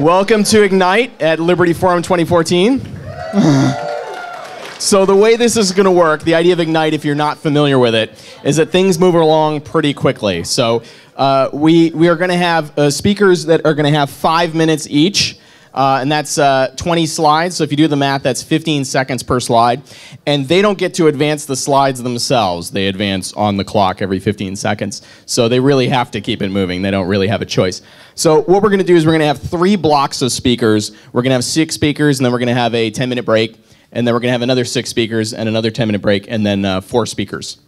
Welcome to Ignite at Liberty Forum 2014. So the way this is going to work, the idea of Ignite, if you're not familiar with it, is that things move along pretty quickly. So we are going to have speakers that are going to have 5 minutes each. And that's 20 slides. So if you do the math, that's 15 seconds per slide. And they don't get to advance the slides themselves. They advance on the clock every 15 seconds. So they really have to keep it moving. They don't really have a choice. So what we're going to do is we're going to have 3 blocks of speakers. We're going to have 6 speakers, and then we're going to have a 10-minute break. And then we're going to have another 6 speakers and another 10-minute break, and then 4 speakers.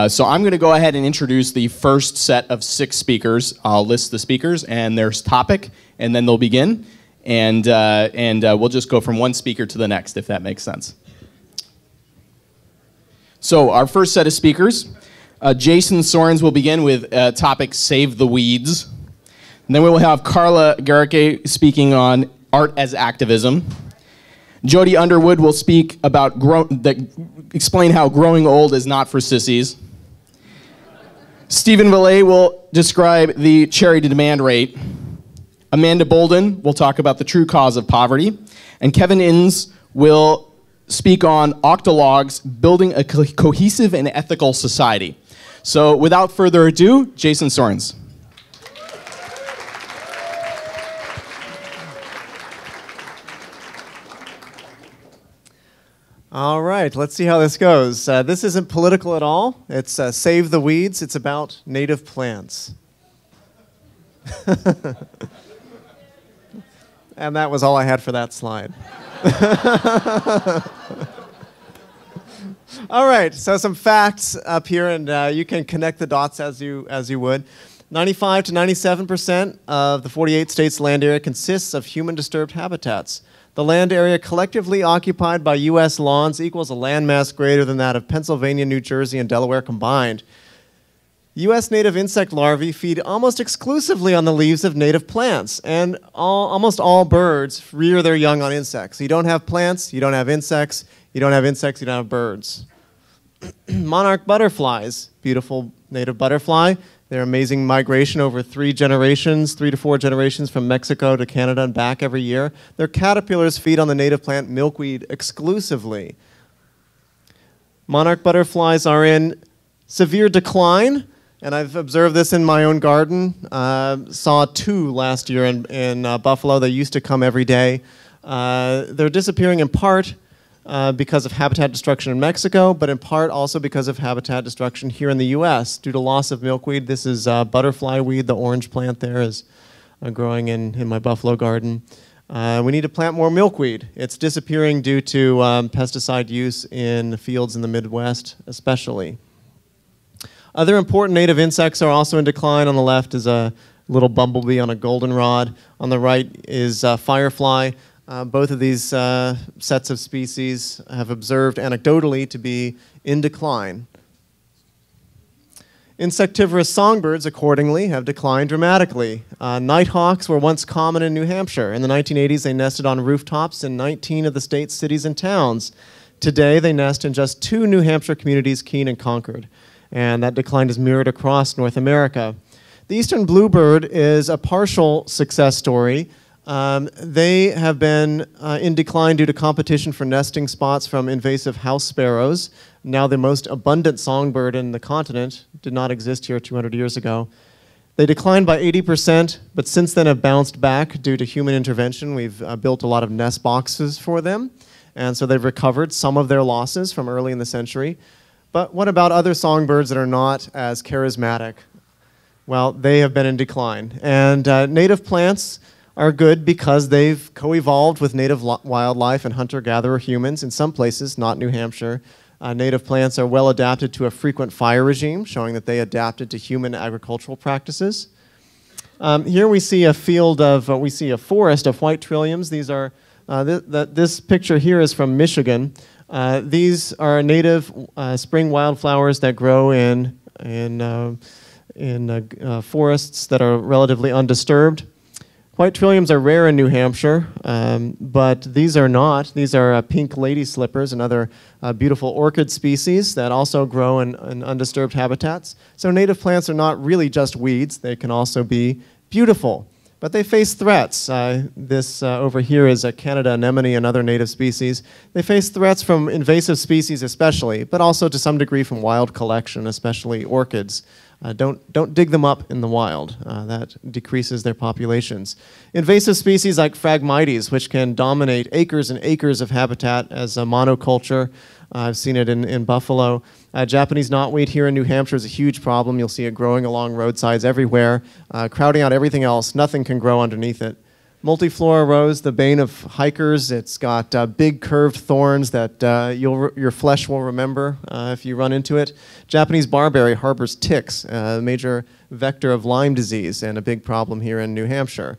So I'm going to go ahead and introduce the first set of 6 speakers. I'll list the speakers and their topic, and then they'll begin. And we'll just go from one speaker to the next, if that makes sense. So our first set of speakers, Jason Sorens will begin with topic Save the Weeds. And then we will have Carla Gericke speaking on art as activism. Jody Underwood will speak about explain how growing old is not for sissies. Villee will describe the charity demand rate. Amanda Bouldin will talk about the true cause of poverty. And Kevin Innes will speak on Octalogues, building a cohesive and ethical society. So without further ado, Jason Sorens. All right, let's see how this goes. This isn't political at all. It's Save the Weeds. It's about native plants. And that was all I had for that slide. All right, so some facts up here, and you can connect the dots as you would. 95 to 97% of the 48 states' land area consists of human-disturbed habitats. The land area collectively occupied by U.S. lawns equals a landmass greater than that of Pennsylvania, New Jersey, and Delaware combined. U.S. native insect larvae feed almost exclusively on the leaves of native plants, and almost all birds rear their young on insects. You don't have plants, you don't have insects, you don't have insects, you don't have birds. Monarch butterflies, beautiful native butterfly. Their amazing migration over 3 to 4 generations from Mexico to Canada and back every year. Their caterpillars feed on the native plant milkweed exclusively. Monarch butterflies are in severe decline. And I've observed this in my own garden. Saw 2 last year in Buffalo. They used to come every day. They're disappearing in part because of habitat destruction in Mexico, but in part also because of habitat destruction here in the U.S. due to loss of milkweed. This is butterfly weed. The orange plant there is growing in my Buffalo garden. We need to plant more milkweed. It's disappearing due to pesticide use in fields in the Midwest, especially. Other important native insects are also in decline. On the left is a little bumblebee on a goldenrod. On the right is firefly. Both of these sets of species have observed anecdotally to be in decline. Insectivorous songbirds, accordingly, have declined dramatically. Nighthawks were once common in New Hampshire. In the 1980s, they nested on rooftops in 19 of the state's cities and towns. Today, they nest in just 2 New Hampshire communities, Keene and Concord. And that decline is mirrored across North America. The eastern bluebird is a partial success story. They have been in decline due to competition for nesting spots from invasive house sparrows. Now the most abundant songbird in the continent did not exist here 200 years ago. They declined by 80%, but since then have bounced back due to human intervention. We've built a lot of nest boxes for them, and so they've recovered some of their losses from early in the century. But what about other songbirds that are not as charismatic? Well, they have been in decline. And native plants are good because they've co-evolved with native wildlife and hunter-gatherer humans in some places, not New Hampshire. Native plants are well adapted to a frequent fire regime, showing that they adapted to human agricultural practices. Here we see a forest of white trilliums. These are, this picture here is from Michigan. These are native spring wildflowers that grow in forests that are relatively undisturbed. White trilliums are rare in New Hampshire, but these are not. These are pink lady slippers, another beautiful orchid species that also grow in undisturbed habitats. So native plants are not really just weeds. They can also be beautiful. But they face threats. This over here is a Canada anemone, another native species. They face threats from invasive species especially, but also to some degree from wild collection, especially orchids. Don't dig them up in the wild. That decreases their populations. Invasive species like Phragmites, which can dominate acres and acres of habitat as a monoculture. I've seen it in buffalo. Japanese knotweed here in New Hampshire is a huge problem. You'll see it growing along roadsides everywhere, crowding out everything else. Nothing can grow underneath it. Multiflora rose, the bane of hikers. It's got big curved thorns that your flesh will remember if you run into it. Japanese barberry harbors ticks, a major vector of Lyme disease and a big problem here in New Hampshire.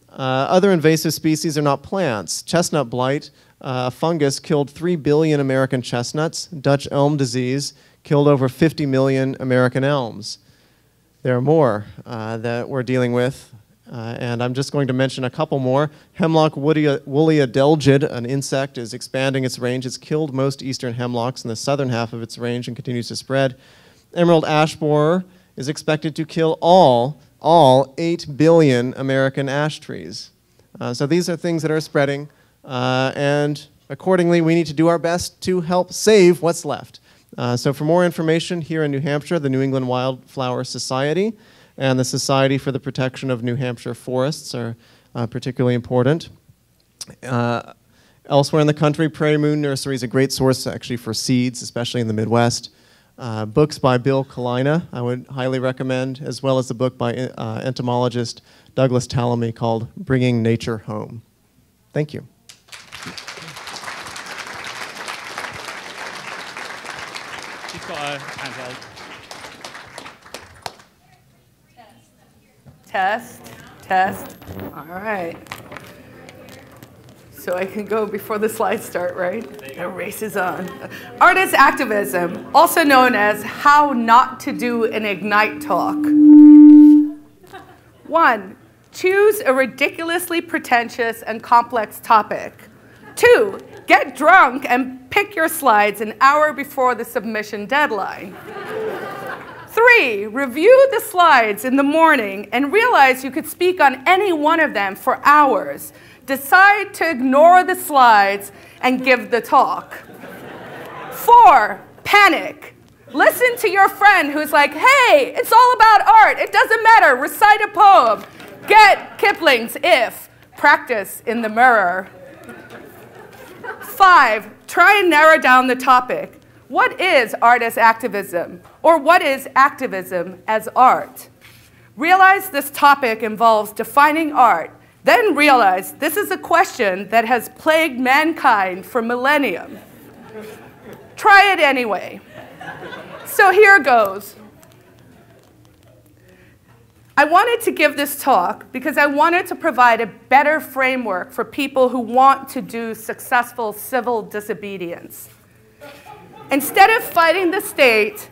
Other invasive species are not plants. Chestnut blight, a fungus, killed 3 billion American chestnuts. Dutch elm disease killed over 50 million American elms. There are more that we're dealing with. And I'm just going to mention a couple more. Hemlock woolly adelgid, an insect, is expanding its range. It's killed most eastern hemlocks in the southern half of its range and continues to spread. Emerald ash borer is expected to kill all 8 billion American ash trees. So these are things that are spreading, and accordingly, we need to do our best to help save what's left. So for more information, here in New Hampshire, the New England Wildflower Society and the Society for the Protection of New Hampshire Forests are particularly important. Elsewhere in the country, Prairie Moon Nursery is a great source actually for seeds, especially in the Midwest. Books by Bill Kalina I would highly recommend, as well as the book by entomologist Douglas Tallamy called Bringing Nature Home. Thank you. She's got a handheld. Test. All right. So I can go before the slides start, right? The race is on. Art as activism, also known as how not to do an Ignite talk. 1, choose a ridiculously pretentious and complex topic. 2, get drunk and pick your slides an hour before the submission deadline. 3, review the slides in the morning and realize you could speak on any one of them for hours. Decide to ignore the slides and give the talk. 4, panic. Listen to your friend who's like, hey, it's all about art. It doesn't matter. Recite a poem. Get Kipling's If. Practice in the mirror. 5, try and narrow down the topic. What is art as activism? Or what is activism as art? Realize this topic involves defining art. Then realize this is a question that has plagued mankind for millennia. Try it anyway. So here goes. I wanted to give this talk because I wanted to provide a better framework for people who want to do successful civil disobedience. Instead of fighting the state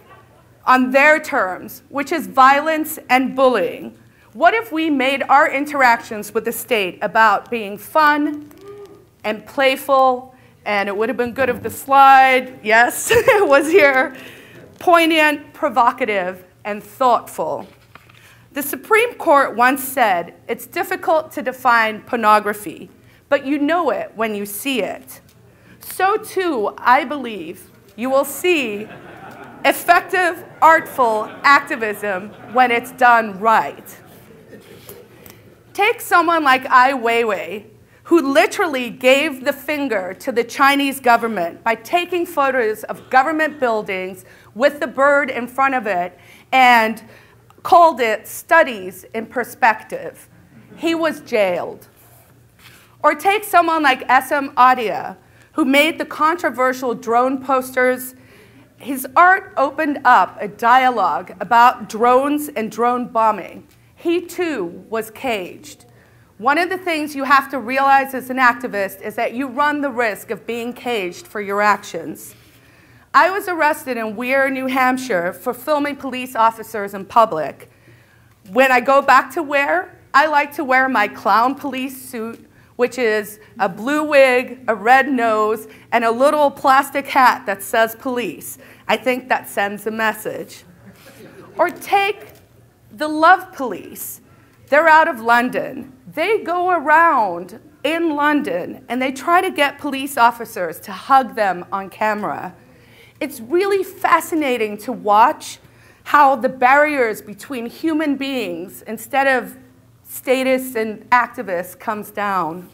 on their terms, which is violence and bullying, what if we made our interactions with the state about being fun and playful, and it would have been good if the slide, yes, it was here, poignant, provocative, and thoughtful. The Supreme Court once said, it's difficult to define pornography, but you know it when you see it. So too, I believe, you will see effective, artful activism when it's done right. Take someone like Ai Weiwei, who literally gave the finger to the Chinese government by taking photos of government buildings with the bird in front of it and called it Studies in Perspective. He was jailed. Or take someone like SM Adia, who made the controversial drone posters. His art opened up a dialogue about drones and drone bombing. He too was caged. One of the things you have to realize as an activist is that you run the risk of being caged for your actions. I was arrested in Weir, New Hampshire for filming police officers in public. When I go back to Weir, I like to wear my clown police suit, which is a blue wig, a red nose, and a little plastic hat that says police. I think that sends a message. Or take the Love Police. They're out of London. They go around in London and they try to get police officers to hug them on camera. It's really fascinating to watch how the barriers between human beings, instead of statists and activists, comes down.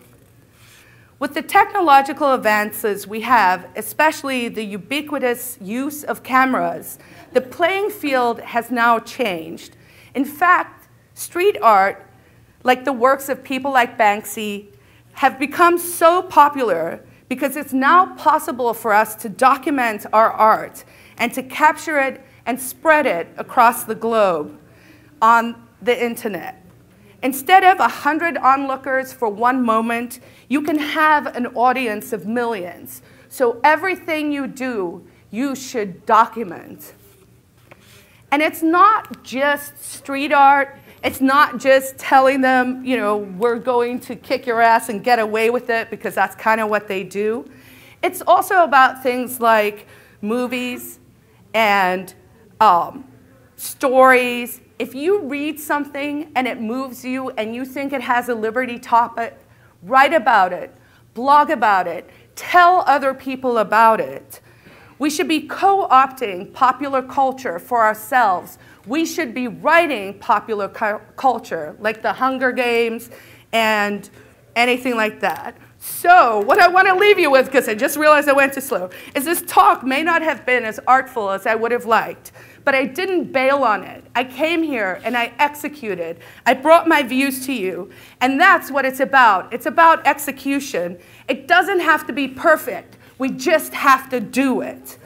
With the technological advances we have, especially the ubiquitous use of cameras, the playing field has now changed. In fact, street art, like the works of people like Banksy, have become so popular because it's now possible for us to document our art and to capture it and spread it across the globe on the internet. Instead of 100 onlookers for one moment, you can have an audience of millions. So everything you do, you should document. And it's not just street art. It's not just telling them, you know, we're going to kick your ass and get away with it, because that's kind of what they do. It's also about things like movies and stories. If you read something and it moves you and you think it has a liberty topic, write about it, blog about it, tell other people about it. We should be co-opting popular culture for ourselves. We should be writing popular culture, like the Hunger Games and anything like that. So what I want to leave you with, because I just realized I went too slow, is this talk may not have been as artful as I would have liked, but I didn't bail on it. I came here and I executed. I brought my views to you, and that's what it's about. It's about execution. It doesn't have to be perfect. We just have to do it.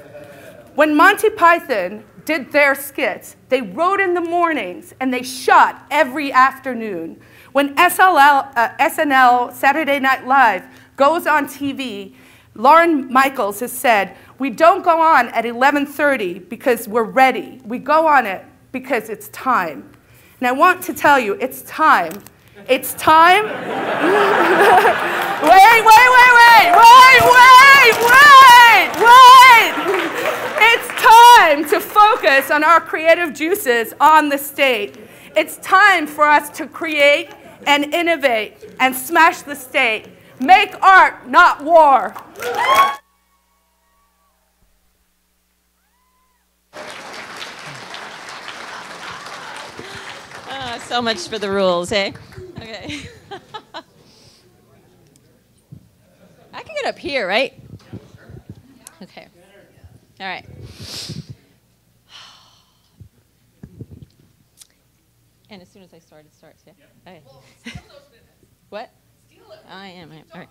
When Monty Python did their skits, they wrote in the mornings and they shot every afternoon. When SNL, Saturday Night Live, goes on TV, Lorne Michaels has said, we don't go on at 11:30 because we're ready. We go on it because it's time. And I want to tell you, it's time. It's time. Wait. It's time to focus on our creative juices on the state. It's time for us to create and innovate and smash the state. Make art, not war. So much for the rules, eh? Okay. I can get up here, right? Okay. All right. And as soon as I start, it starts, yeah? Okay. What? I am. All right.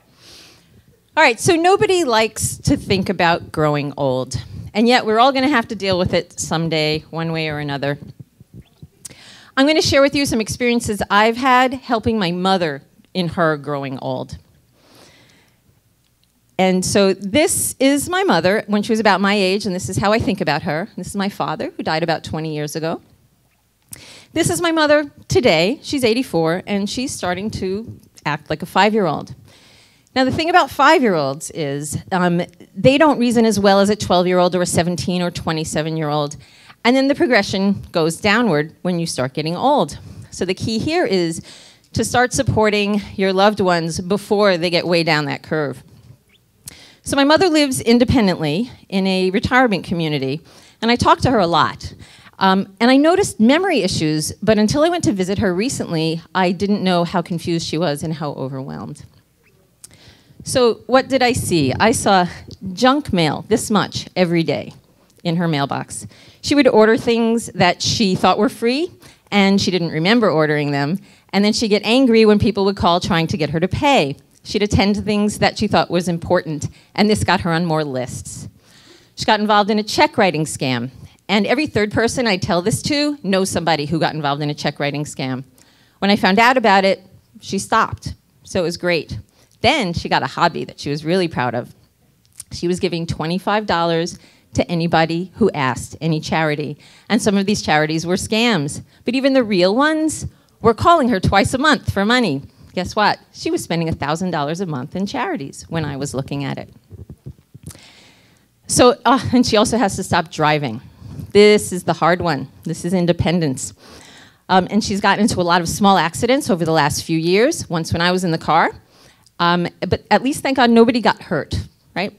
All right, so nobody likes to think about growing old. And yet we're all going to have to deal with it someday, one way or another. I'm going to share with you some experiences I've had helping my mother in her growing old. And so this is my mother when she was about my age, and this is how I think about her. This is my father, who died about 20 years ago. This is my mother today. She's 84, and she's starting to act like a 5-year-old. Now, the thing about 5-year-olds is they don't reason as well as a 12-year-old or a 17 or 27-year-old. And then the progression goes downward when you start getting old. So the key here is to start supporting your loved ones before they get way down that curve. So my mother lives independently in a retirement community, and I talk to her a lot. And I noticed memory issues, but until I went to visit her recently, I didn't know how confused she was and how overwhelmed. So what did I see? I saw junk mail this much every day in her mailbox. She would order things that she thought were free, and she didn't remember ordering them, and then she'd get angry when people would call trying to get her to pay. She'd attend to things that she thought was important, and this got her on more lists. She got involved in a check writing scam, and every third person I tell this to knows somebody who got involved in a check writing scam. When I found out about it, she stopped, so it was great. Then she got a hobby that she was really proud of. She was giving $25 to anybody who asked, any charity. And some of these charities were scams. But even the real ones were calling her twice a month for money. Guess what? She was spending $1,000 a month in charities when I was looking at it. So, and she also has to stop driving. This is the hard one. This is independence. And she's gotten into a lot of small accidents over the last few years, once when I was in the car. But at least, thank God, nobody got hurt, right?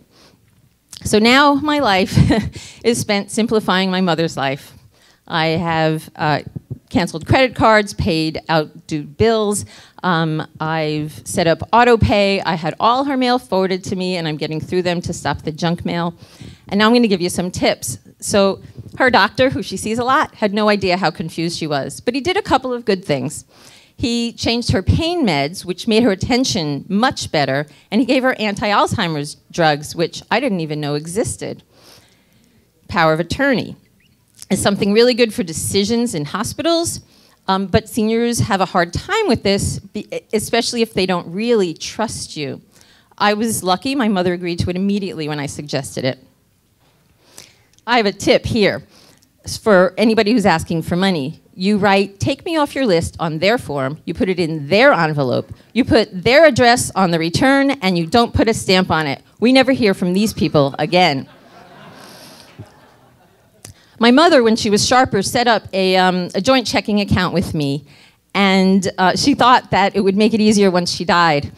So now my life is spent simplifying my mother's life. I have canceled credit cards, paid out due bills. I've set up auto pay. I had all her mail forwarded to me, and I'm getting through them to stop the junk mail. And now I'm going to give you some tips. So her doctor, who she sees a lot, had no idea how confused she was. But he did a couple of good things. He changed her pain meds, which made her attention much better, and he gave her anti-Alzheimer's drugs, which I didn't even know existed. Power of attorney is something really good for decisions in hospitals, but seniors have a hard time with this, especially if they don't really trust you. I was lucky. My mother agreed to it immediately when I suggested it. I have a tip here for anybody who's asking for money. You write, take me off your list on their form, you put it in their envelope, you put their address on the return, and you don't put a stamp on it. We never hear from these people again. My mother, when she was sharper, set up a joint checking account with me, and she thought that it would make it easier once she died.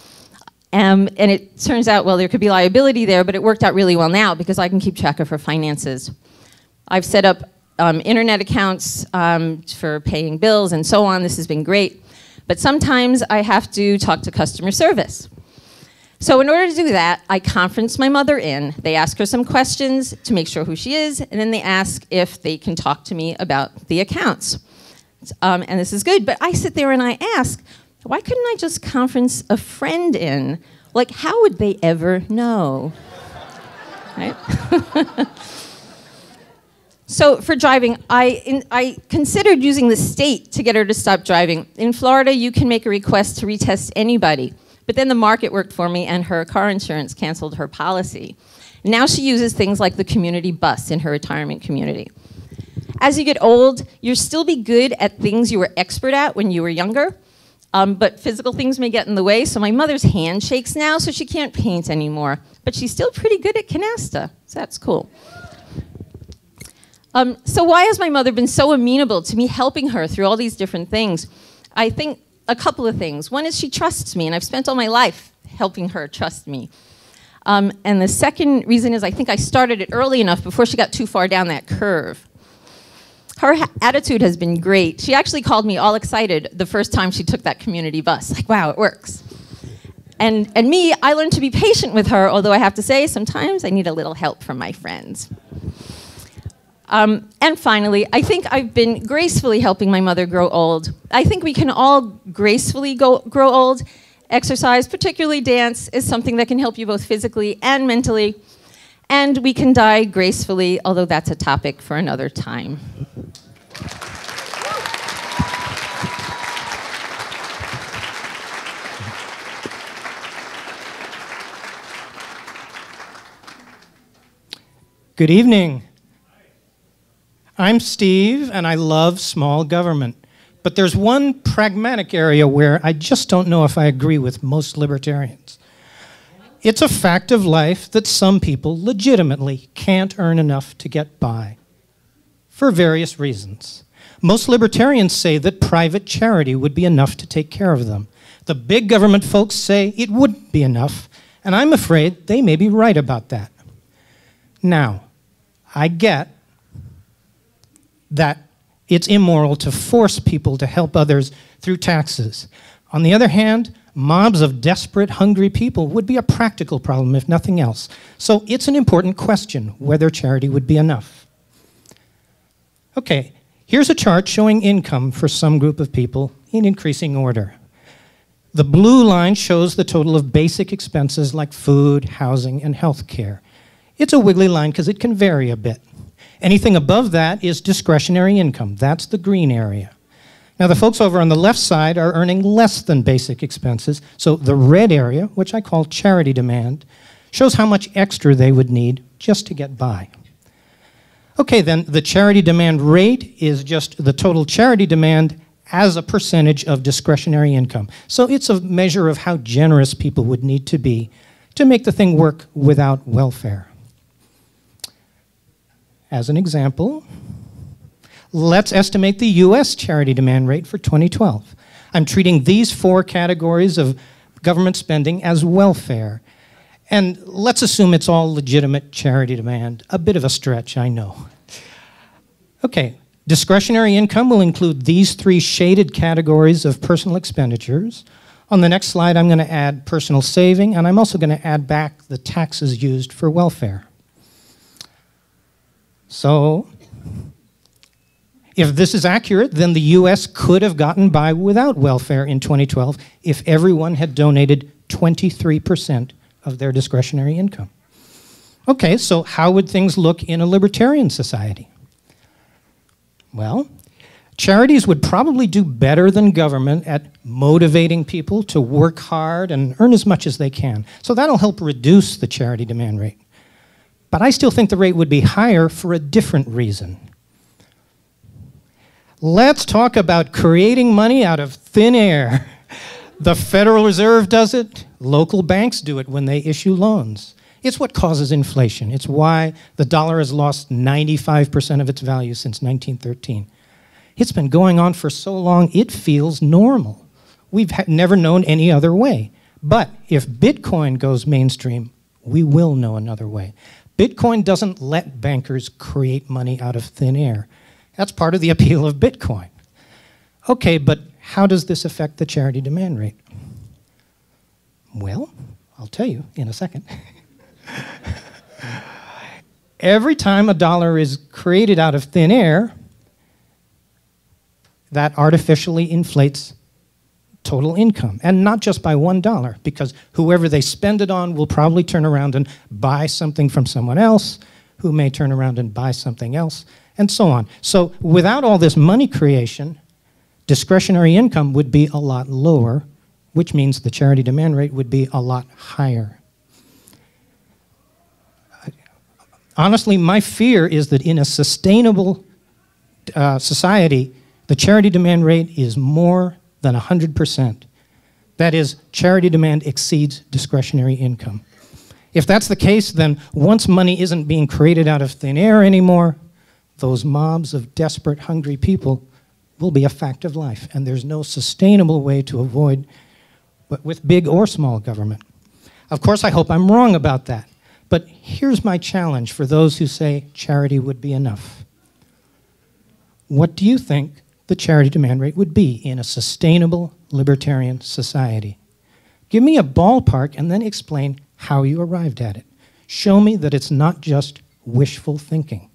And it turns out, well, there could be liability there, but it worked out really well now because I can keep track of her finances. I've set up internet accounts for paying bills and so on. This has been great. But sometimes I have to talk to customer service. So in order to do that, I conference my mother in. They ask her some questions to make sure who she is, and then they ask if they can talk to me about the accounts. And this is good, but I sit there and I ask, why couldn't I just conference a friend in? Like, how would they ever know? Right? So for driving, I considered using the state to get her to stop driving. In Florida, you can make a request to retest anybody. But then the market worked for me, and her car insurance canceled her policy. Now she uses things like the community bus in her retirement community. As you get old, you'll still be good at things you were expert at when you were younger, but physical things may get in the way. So my mother's hand shakes now, so she can't paint anymore. But she's still pretty good at canasta, so that's cool. So why has my mother been so amenable to me helping her through all these different things? I think a couple of things. One is she trusts me, and I've spent all my life helping her trust me. And the second reason is I think I started it early enough before she got too far down that curve. Her attitude has been great. She actually called me all excited the first time she took that community bus. Like, wow, it works. And me, I learned to be patient with her, although I have to say sometimes I need a little help from my friends. And finally, I think I've been gracefully helping my mother grow old. I think we can all gracefully grow old. Exercise, particularly dance, is something that can help you both physically and mentally. And we can die gracefully, although that's a topic for another time. Good evening. I'm Steve, and I love small government. But there's one pragmatic area where I just don't know if I agree with most libertarians. It's a fact of life that some people legitimately can't earn enough to get by, for various reasons. Most libertarians say that private charity would be enough to take care of them. The big government folks say it wouldn't be enough, and I'm afraid they may be right about that. Now, I get that it's immoral to force people to help others through taxes. On the other hand, mobs of desperate, hungry people would be a practical problem, if nothing else. So it's an important question whether charity would be enough. Okay, here's a chart showing income for some group of people in increasing order. The blue line shows the total of basic expenses like food, housing, and health care. It's a wiggly line because it can vary a bit. Anything above that is discretionary income. That's the green area. Now, the folks over on the left side are earning less than basic expenses, so the red area, which I call charity demand, shows how much extra they would need just to get by. Okay, then, the charity demand rate is just the total charity demand as a percentage of discretionary income. So it's a measure of how generous people would need to be to make the thing work without welfare. As an example, Let's estimate the US charity demand rate for 2012. I'm treating these 4 categories of government spending as welfare. And let's assume it's all legitimate charity demand. A bit of a stretch, I know. Okay, discretionary income will include these 3 shaded categories of personal expenditures. On the next slide, I'm going to add personal saving, and I'm also going to add back the taxes used for welfare. So, if this is accurate, then the US could have gotten by without welfare in 2012 if everyone had donated 23% of their discretionary income. Okay, so how would things look in a libertarian society? Well, charities would probably do better than government at motivating people to work hard and earn as much as they can. So that'll help reduce the charity demand rate. But I still think the rate would be higher for a different reason. Let's talk about creating money out of thin air. The Federal Reserve does it. Local banks do it when they issue loans. It's what causes inflation. It's why the dollar has lost 95% of its value since 1913. It's been going on for so long, it feels normal. We've never known any other way. But if Bitcoin goes mainstream, we will know another way. Bitcoin doesn't let bankers create money out of thin air. That's part of the appeal of Bitcoin. Okay, but how does this affect the charity demand rate? Well, I'll tell you in a second. Every time a dollar is created out of thin air, that artificially inflates total income, and not just by $1, because whoever they spend it on will probably turn around and buy something from someone else, who may turn around and buy something else, and so on. So without all this money creation, discretionary income would be a lot lower, which means the charity demand rate would be a lot higher. Honestly, my fear is that in a sustainable society, the charity demand rate is more than 100%. That is, charity demand exceeds discretionary income. If that's the case, then once money isn't being created out of thin air anymore, those mobs of desperate, hungry people will be a fact of life, and there's no sustainable way to avoid with big or small government. Of course, I hope I'm wrong about that, but here's my challenge for those who say charity would be enough. What do you think the charity demand rate would be in a sustainable libertarian society? Give me a ballpark and then explain how you arrived at it. Show me that it's not just wishful thinking.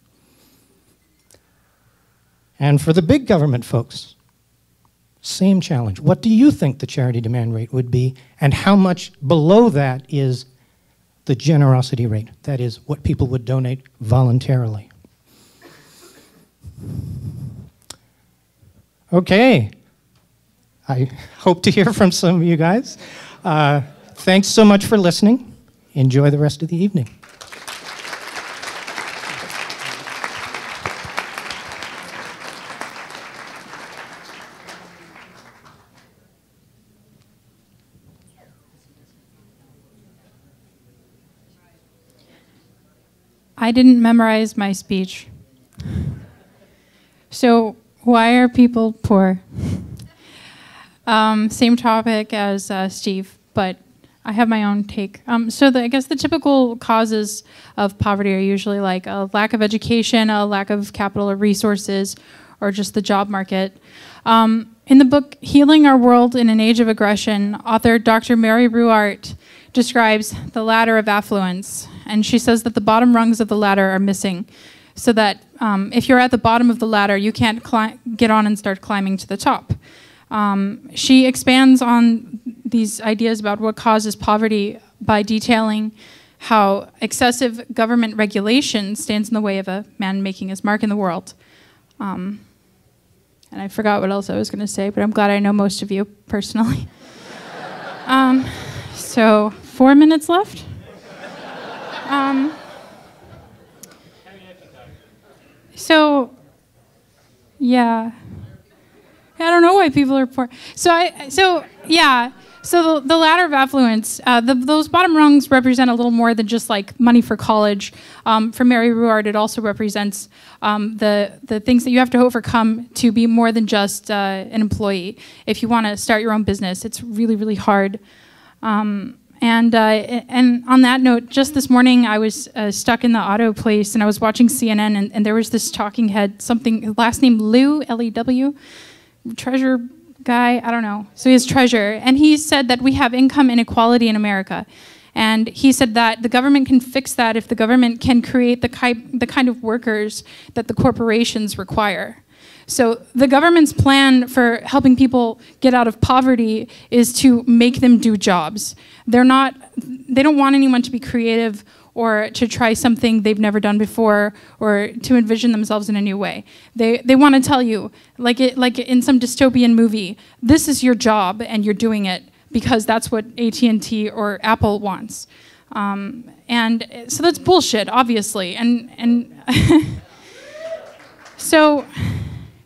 And for the big government folks, same challenge. What do you think the charity demand rate would be, and how much below that is the generosity rate? That is, what people would donate voluntarily. Okay. I hope to hear from some of you guys. Thanks so much for listening. Enjoy the rest of the evening. I didn't memorize my speech. So why are people poor? Same topic as Steve, but I have my own take. I guess the typical causes of poverty are usually like a lack of education, a lack of capital or resources, or just the job market. In the book Healing Our World in an Age of Aggression, author Dr. Mary Ruart describes the ladder of affluence, and she says that the bottom rungs of the ladder are missing, so that if you're at the bottom of the ladder, you can't get on and start climbing to the top. She expands on these ideas about what causes poverty by detailing how excessive government regulation stands in the way of a man making his mark in the world. And I forgot what else I was going to say, but I'm glad I know most of you personally. So 4 minutes left. Yeah. I don't know why people are poor. So So the ladder of affluence, those bottom rungs represent a little more than just like money for college. For Mary Ruard, it also represents the things that you have to overcome to be more than just an employee. If you want to start your own business, it's really, really hard. And on that note, just this morning I was stuck in the auto place and I was watching CNN and there was this talking head, last name Lew, L-E-W, treasure guy, I don't know. So he has treasure. And he said that we have income inequality in America. And he said that the government can fix that if the government can create the kind of workers that the corporations require. So the government's plan for helping people get out of poverty is to make them do jobs. They don't want anyone to be creative or to try something they've never done before or to envision themselves in a new way. They want to tell you, like in some dystopian movie, this is your job and you're doing it because that's what AT&T or Apple wants. And so that's bullshit, obviously. And so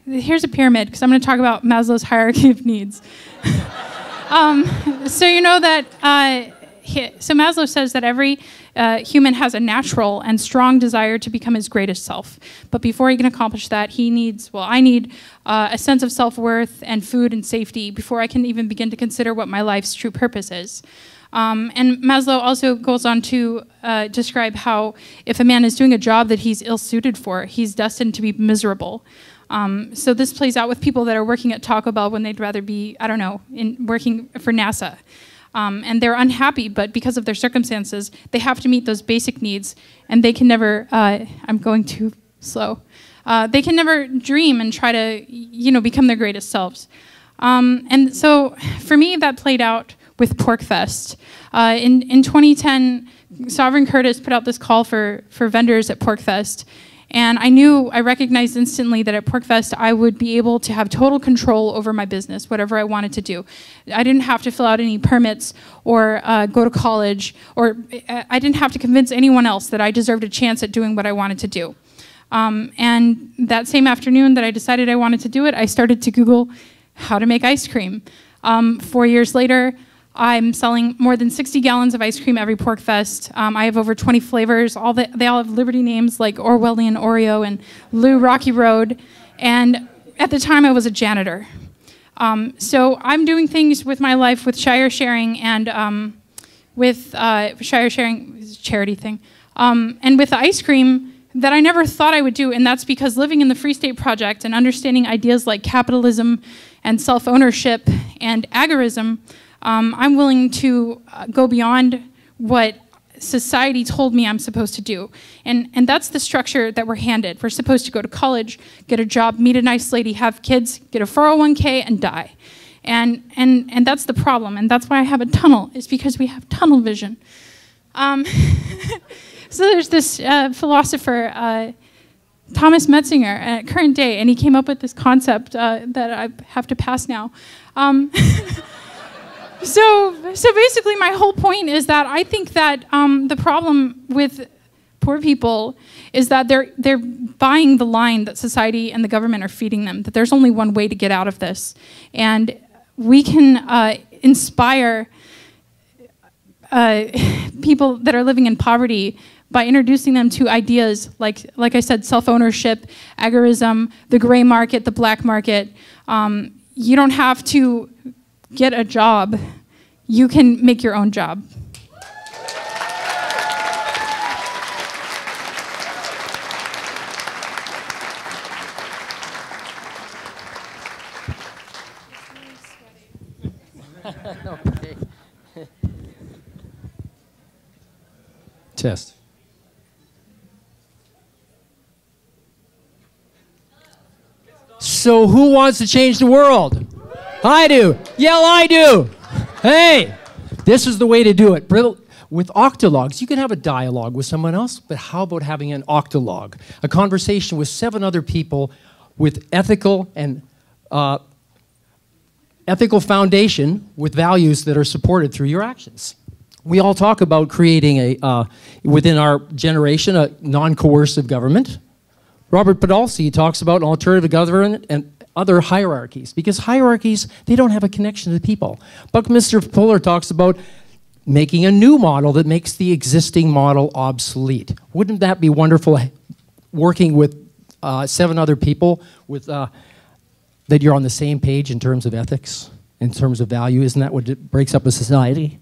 here's a pyramid, because I'm going to talk about Maslow's hierarchy of needs. So you know that, so Maslow says that every human has a natural and strong desire to become his greatest self. But before he can accomplish that, he needs, well, I need a sense of self-worth and food and safety before I can even begin to consider what my life's true purpose is. And Maslow also goes on to describe how if a man is doing a job that he's ill-suited for, he's destined to be miserable. So this plays out with people that are working at Taco Bell when they'd rather be, I don't know, working for NASA. And they're unhappy, but because of their circumstances, they have to meet those basic needs, and they can never, I'm going too slow, they can never dream and try to, become their greatest selves. And so for me, that played out with PorcFest. In 2010, Sovereign Curtis put out this call for vendors at PorcFest. And I recognized instantly that at PorcFest, I would be able to have total control over my business, whatever I wanted to do. I didn't have to fill out any permits or go to college, or I didn't have to convince anyone else that I deserved a chance at doing what I wanted to do. And that same afternoon that I decided I wanted to do it, I started to Google how to make ice cream. 4 years later, I'm selling more than 60 gallons of ice cream every PorcFest. I have over 20 flavors. They all have Liberty names like Orwellian Oreo and Lou Rocky Road. And at the time, I was a janitor. So I'm doing things with my life with Shire Sharing and with Shire Sharing is a charity thing. And with the ice cream that I never thought I would do. And that's because living in the Free State Project and understanding ideas like capitalism and self-ownership and agorism, I'm willing to go beyond what society told me I'm supposed to do. And that's the structure that we're handed. We're supposed to go to college, get a job, meet a nice lady, have kids, get a 401k, and die. And that's the problem. And that's why I have a tunnel, is because we have tunnel vision. So there's this philosopher, Thomas Metzinger, at current day, and he came up with this concept that I have to pass now. So basically my whole point is that I think that the problem with poor people is that they're buying the line that society and the government are feeding them, that there's only one way to get out of this. And we can inspire people that are living in poverty by introducing them to ideas like I said, self-ownership, agorism, the gray market, the black market. You don't have to get a job. You can make your own job. Okay. Test. So who wants to change the world? I do. Yell, I do. Hey, this is the way to do it. With Octalogues, you can have a dialogue with someone else, but how about having an octalogue? A conversation with 7 other people with ethical and ethical foundation with values that are supported through your actions. We all talk about creating within our generation, a non-coercive government. Robert Podolsky talks about an alternative government and other hierarchies, because hierarchies, they don't have a connection to people. Buckminster Fuller talks about making a new model that makes the existing model obsolete. Wouldn't that be wonderful, working with 7 other people with, that you're on the same page in terms of ethics, in terms of value? Isn't that what breaks up a society?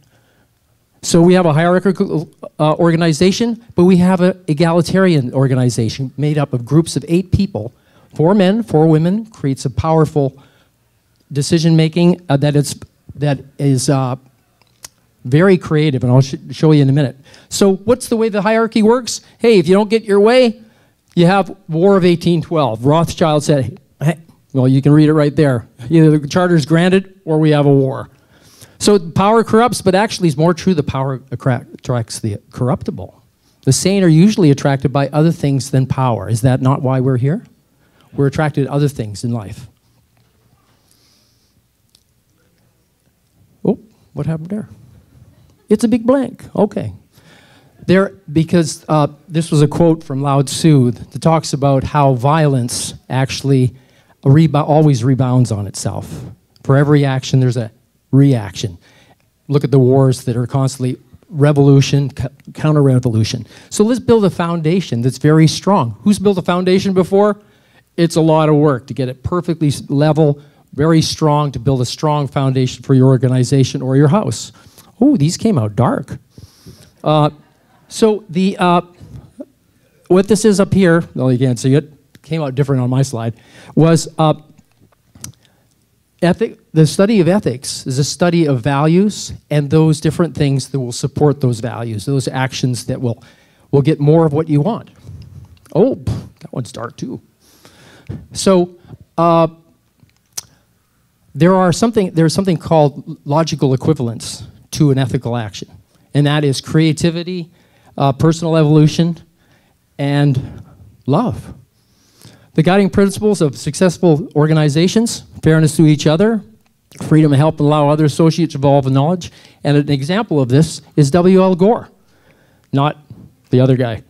So we have a hierarchical organization, but we have an egalitarian organization made up of groups of 8 people, 4 men, 4 women, creates a powerful decision-making that is very creative, and I'll show you in a minute. So what's the way the hierarchy works? Hey, if you don't get your way, you have War of 1812. Rothschild said, hey, well, you can read it right there. Either the charter's granted or we have a war. So power corrupts, but actually it's more true the power attracts the corruptible. The sane are usually attracted by other things than power. Is that not why we're here? We're attracted to other things in life. Oh, what happened there? It's a big blank. Okay. Because this was a quote from Lao Tzu that talks about how violence actually always rebounds on itself. For every action, there's a reaction. Look at the wars that are constantly revolution, counter-revolution. So let's build a foundation that's very strong. Who's built a foundation before? It's a lot of work to get it perfectly level, very strong, to build a strong foundation for your organization or your house. Oh, these came out dark. So what this is up here, well, you can't see it, came out different on my slide, was the study of ethics is a study of values and those different things that will support those values, those actions that will get more of what you want. Oh, that one's dark too. So there's something called logical equivalence to an ethical action, and that is creativity, personal evolution, and love. The guiding principles of successful organizations: fairness to each other, freedom to help and allow other associates to evolve in knowledge. And an example of this is W.L. Gore, not the other guy.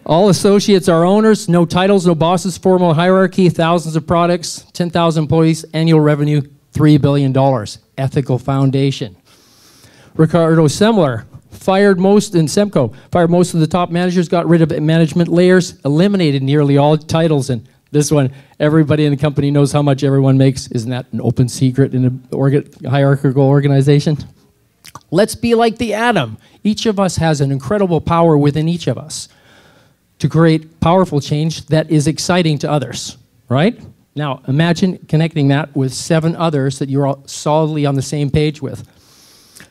All associates are owners, no titles, no bosses, formal hierarchy, thousands of products, 10,000 employees, annual revenue, $3 billion. Ethical foundation. Ricardo Semler fired most of the top managers, got rid of management layers, eliminated nearly all titles, and this one, everybody in the company knows how much everyone makes. Isn't that an open secret in a hierarchical organization? Let's be like the atom. Each of us has an incredible power within each of us to create powerful change that is exciting to others, right? Now, imagine connecting that with 7 others that you're all solidly on the same page with.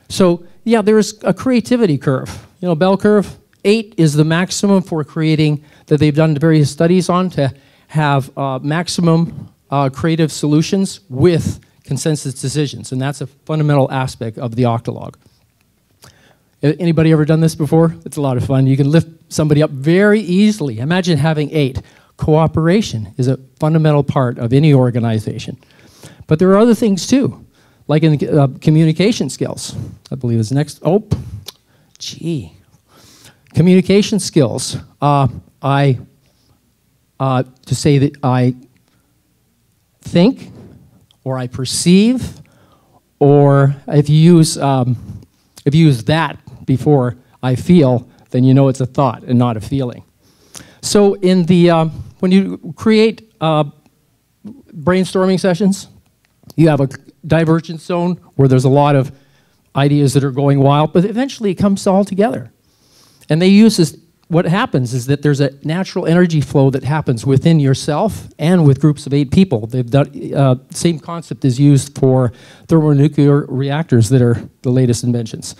So, yeah, there's a creativity curve. You know, bell curve, 8 is the maximum for creating, that they've done various studies on, to have maximum creative solutions with consensus decisions, and that's a fundamental aspect of the Octalogue. Anybody ever done this before? It's a lot of fun. You can lift somebody up very easily. Imagine having 8. Cooperation is a fundamental part of any organization. But there are other things too, like in communication skills. I believe is next. Oh, gee. Communication skills. To say that I think, or I perceive, or if you use that before I feel, then you know it's a thought and not a feeling. So in the when you create brainstorming sessions, you have a divergence zone where there's a lot of ideas that are going wild, but eventually it comes all together. And they use this. What happens is that there's a natural energy flow that happens within yourself and with groups of 8 people. They've done, same concept is used for thermonuclear reactors that are the latest inventions.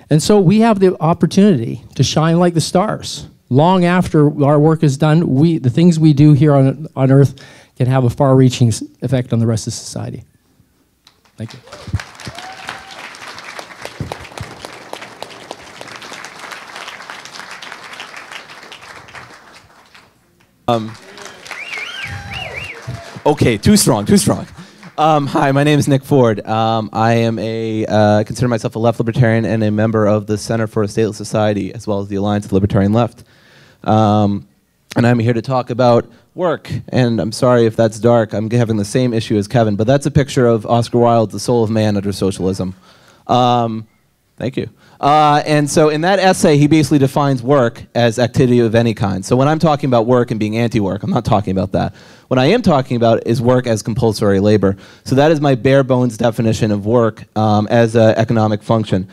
And so we have the opportunity to shine like the stars. Long after our work is done, the things we do here on Earth can have a far-reaching effect on the rest of society. Thank you. Okay, too strong. Hi, my name is Nick Ford. I am consider myself a left libertarian and a member of the Center for a Stateless Society, as well as the Alliance of the Libertarian Left. and I'm here to talk about work. And I'm sorry if that's dark. I'm having the same issue as Kevin, but that's a picture of Oscar Wilde's The Soul of Man Under Socialism. Thank you. And so in that essay, he basically defines work as activity of any kind. So when I'm talking about work and being anti-work, I'm not talking about that. What I am talking about is work as compulsory labor. So that is my bare bones definition of work as an economic function.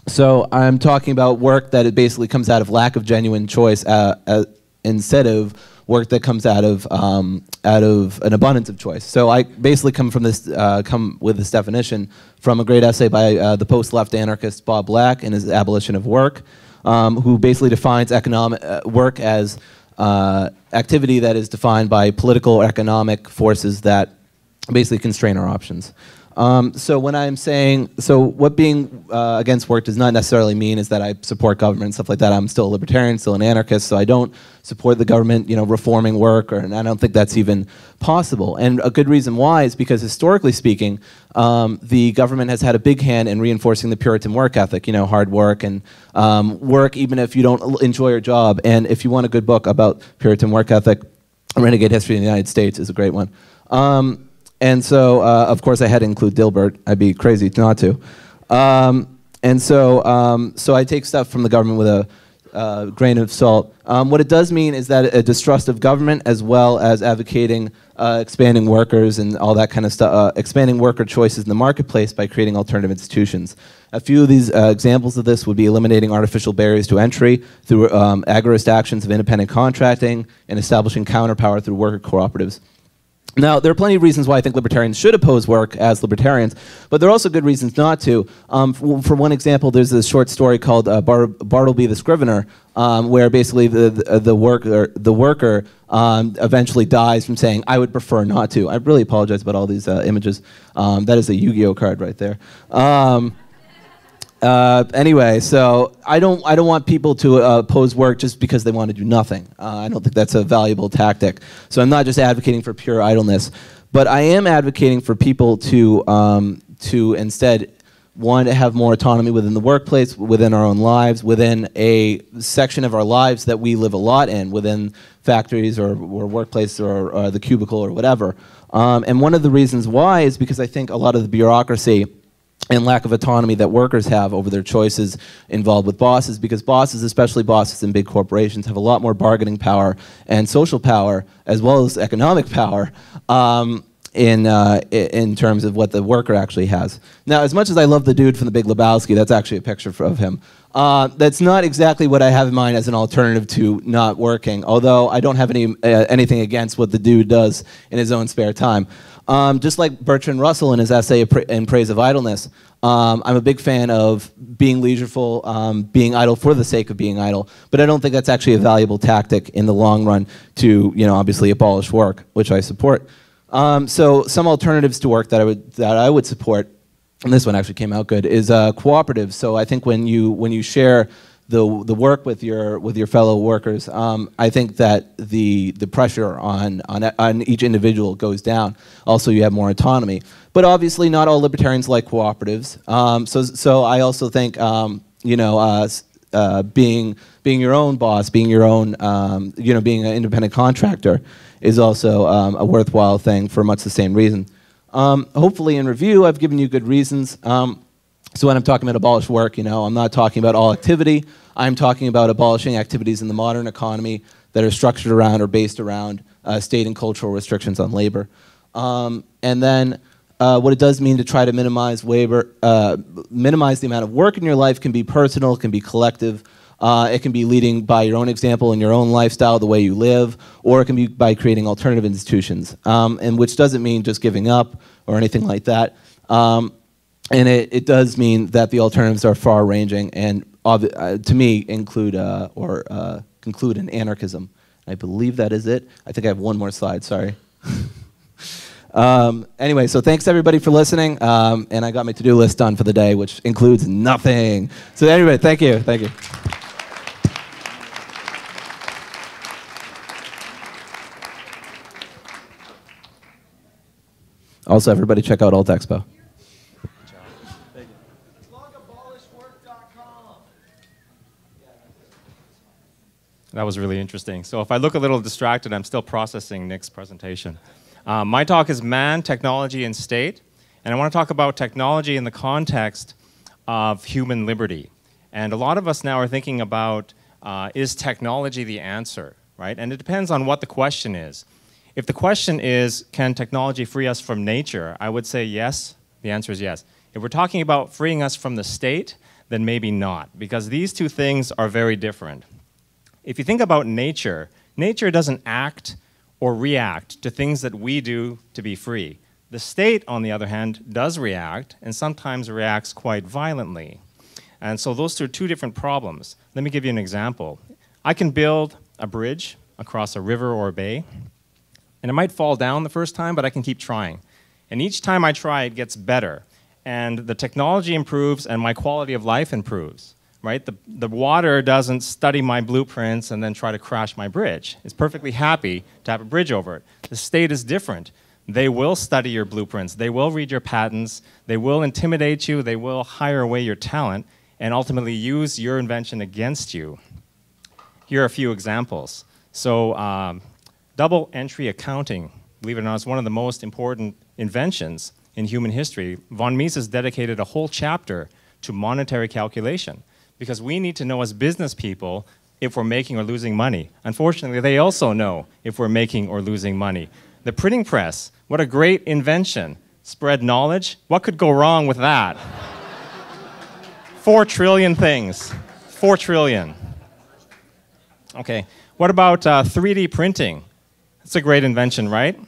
So I'm talking about work that it basically comes out of lack of genuine choice instead of work that comes out of an abundance of choice. So I basically come with this definition from a great essay by the post-left anarchist Bob Black in his Abolition of Work, who basically defines economic work as activity that is defined by political or economic forces that basically constrain our options. So when I'm saying, so what being against work does not necessarily mean is that I support government and stuff like that. I'm still a libertarian, still an anarchist, so I don't support the government, reforming work, and I don't think that's even possible. And a good reason why is because historically speaking, the government has had a big hand in reinforcing the Puritan work ethic, hard work and work even if you don't enjoy your job. And if you want a good book about Puritan work ethic, Renegade History in the United States is a great one. And so, of course, I had to include Dilbert. I'd be crazy not to. So I take stuff from the government with a grain of salt. What it does mean is that a distrust of government, as well as advocating expanding workers and all that kind of stuff, expanding worker choices in the marketplace by creating alternative institutions. A few of these examples of this would be eliminating artificial barriers to entry through agorist actions of independent contracting and establishing counterpower through worker cooperatives. Now, there are plenty of reasons why I think libertarians should oppose work as libertarians, but there are also good reasons not to. For one example, there's this short story called Bartleby the Scrivener, where basically the worker eventually dies from saying, "I would prefer not to." I really apologize about all these images. That is a Yu-Gi-Oh card right there. Anyway, so I don't want people to oppose work just because they want to do nothing. I don't think that's a valuable tactic. So I'm not just advocating for pure idleness, but I am advocating for people to instead want to have more autonomy within the workplace, within our own lives, within a section of our lives that we live a lot in, within factories or workplace or the cubicle or whatever. And one of the reasons why is because I think a lot of the bureaucracy and lack of autonomy that workers have over their choices involved with bosses, because bosses, especially bosses in big corporations, have a lot more bargaining power and social power, as well as economic power, in terms of what the worker actually has. Now, as much as I love the dude from The Big Lebowski, that's actually a picture of him. That's not exactly what I have in mind as an alternative to not working, although I don't have anything against what the dude does in his own spare time. Just like Bertrand Russell in his essay in Praise of Idleness, I'm a big fan of being leisureful, being idle for the sake of being idle, but I don't think that's actually a valuable tactic in the long run to, obviously abolish work, which I support. So some alternatives to work that I would support, and this one actually came out good, is cooperatives. So I think when you share the work with your fellow workers, I think that the pressure on each individual goes down. Also, you have more autonomy. But obviously, not all libertarians like cooperatives. So I also think being your own boss, being your own being an independent contractor is also a worthwhile thing for much the same reason. Hopefully, in review, I've given you good reasons. So when I'm talking about abolish work, I'm not talking about all activity. I'm talking about abolishing activities in the modern economy that are structured around or based around state and cultural restrictions on labor. And then what it does mean to try to minimize labor, minimize the amount of work in your life can be personal, can be collective. It can be leading by your own example in your own lifestyle, the way you live, or it can be by creating alternative institutions, and which doesn't mean just giving up or anything like that. And it does mean that the alternatives are far-ranging and, to me, include or conclude in anarchism. I believe that is it. I think I have one more slide, sorry. Anyway, so thanks everybody for listening, and I got my to-do list done for the day, which includes nothing. So anyway, thank you. Thank you. Also, everybody check out Alt Expo. That was really interesting. So if I look a little distracted, I'm still processing Nick's presentation. My talk is Man, Technology, and State. And I want to talk about technology in the context of human liberty. And a lot of us now are thinking about, is technology the answer, right? And it depends on what the question is. If the question is, can technology free us from nature, I would say yes. The answer is yes. If we're talking about freeing us from the state, then maybe not, because these two things are very different. If you think about nature, nature doesn't act or react to things that we do to be free. The state, on the other hand, does react, and sometimes reacts quite violently. And so those are two different problems. Let me give you an example. I can build a bridge across a river or a bay, and it might fall down the first time, but I can keep trying. And each time I try, it gets better. And the technology improves, and my quality of life improves. Right? The water doesn't study my blueprints and then try to crash my bridge. It's perfectly happy to have a bridge over it. The state is different. They will study your blueprints. They will read your patents. They will intimidate you. They will hire away your talent and ultimately use your invention against you. Here are a few examples. So double entry accounting, believe it or not, is one of the most important inventions in human history. Von Mises dedicated a whole chapter to monetary calculation, because we need to know as business people if we're making or losing money. Unfortunately, they also know if we're making or losing money. The printing press, what a great invention. Spread knowledge. What could go wrong with that? 4 trillion things. 4 trillion. Okay, what about 3D printing? It's a great invention, right?